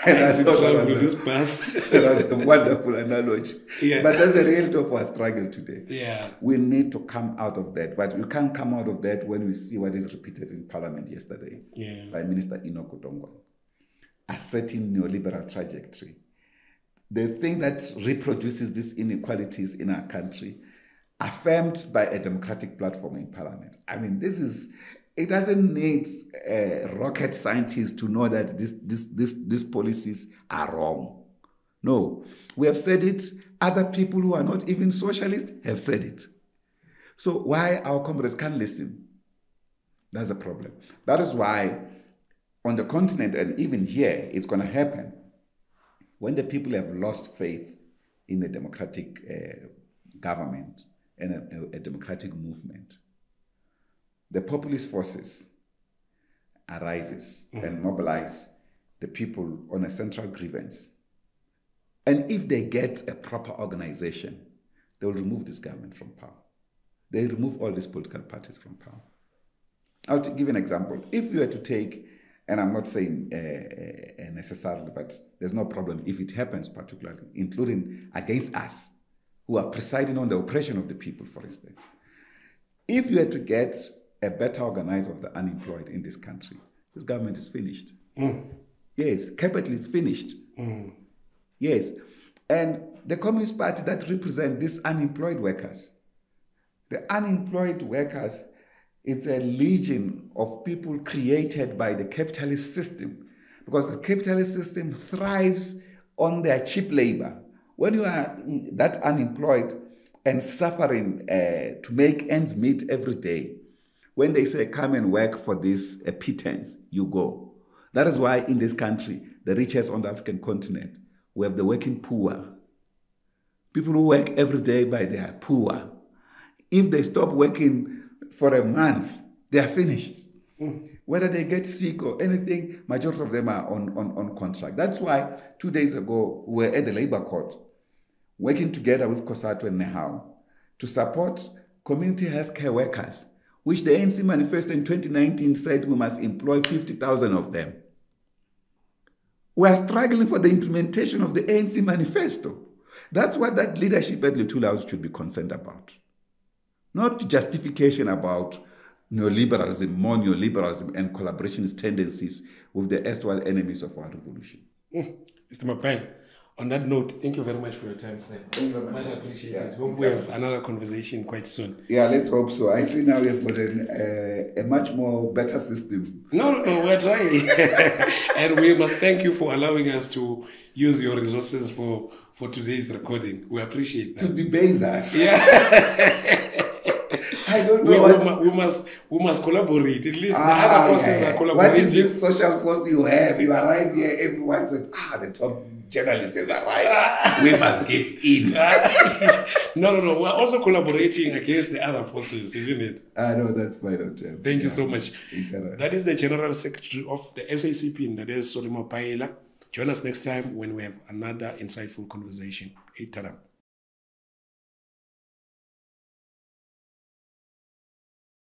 and I thought that was a wonderful analogy. Yeah. But that's the reality of our struggle today. Yeah. We need to come out of that. But we can't come out of that when we see what is repeated in Parliament yesterday by Minister Enoch Odongwa. Asserting neoliberal trajectory. The thing that reproduces these inequalities in our country, affirmed by a democratic platform in Parliament. I mean, it doesn't need rocket scientists to know that these policies are wrong. No, we have said it. Other people who are not even socialists have said it. So why our comrades can't listen? That's a problem. That is why on the continent and even here, it's going to happen. When the people have lost faith in the democratic government and a democratic movement, the populist forces arises and mobilize the people on a central grievance. And if they get a proper organization, they will remove this government from power. They remove all these political parties from power. I'll give you an example. If you were to take, and I'm not saying necessarily, but there's no problem if it happens particularly, including against us, who are presiding on the oppression of the people, for instance. If you were to get a better organizer of the unemployed in this country, this government is finished. Yes, capital is finished. Yes. And the Communist Party that represents these unemployed workers. The unemployed workers, it's a legion of people created by the capitalist system, because the capitalist system thrives on their cheap labor. When you are that unemployed and suffering to make ends meet every day, when they say come and work for this pittance, you go. That is why in this country, the richest on the African continent, we have the working poor. People who work every day, but they are poor. If they stop working for a month, they are finished. Whether they get sick or anything, majority of them are on contract. That's why 2 days ago, we were at the labor court, working together with COSATU and NEHAW to support community healthcare workers, which the ANC manifesto in 2019 said we must employ 50,000 of them. We are struggling for the implementation of the ANC manifesto. That's what that leadership at Luthuli House should be concerned about. Not justification about neoliberalism, more neoliberalism, and collaborationist tendencies with the erstwhile enemies of our revolution. Mr. Mapaila, on that note, thank you very much for your time, sir. Thank you very much. Much appreciated. Hope we have another conversation quite soon. Yeah, let's hope so. I see now we have got a much more better system. No, we're trying. And we must thank you for allowing us to use your resources for today's recording. We appreciate that. To debase us. Yeah. I don't know we must collaborate. At least the other forces are collaborating. What is this social force you have? You arrive here, everyone says, the top journalist has arrived. We must give in. No. We're also collaborating against the other forces, isn't it? No, that's fine. Thank you so much. That is the General Secretary of the SACP GS Solly Mapaila. Join us next time when we have another insightful conversation. Itaram.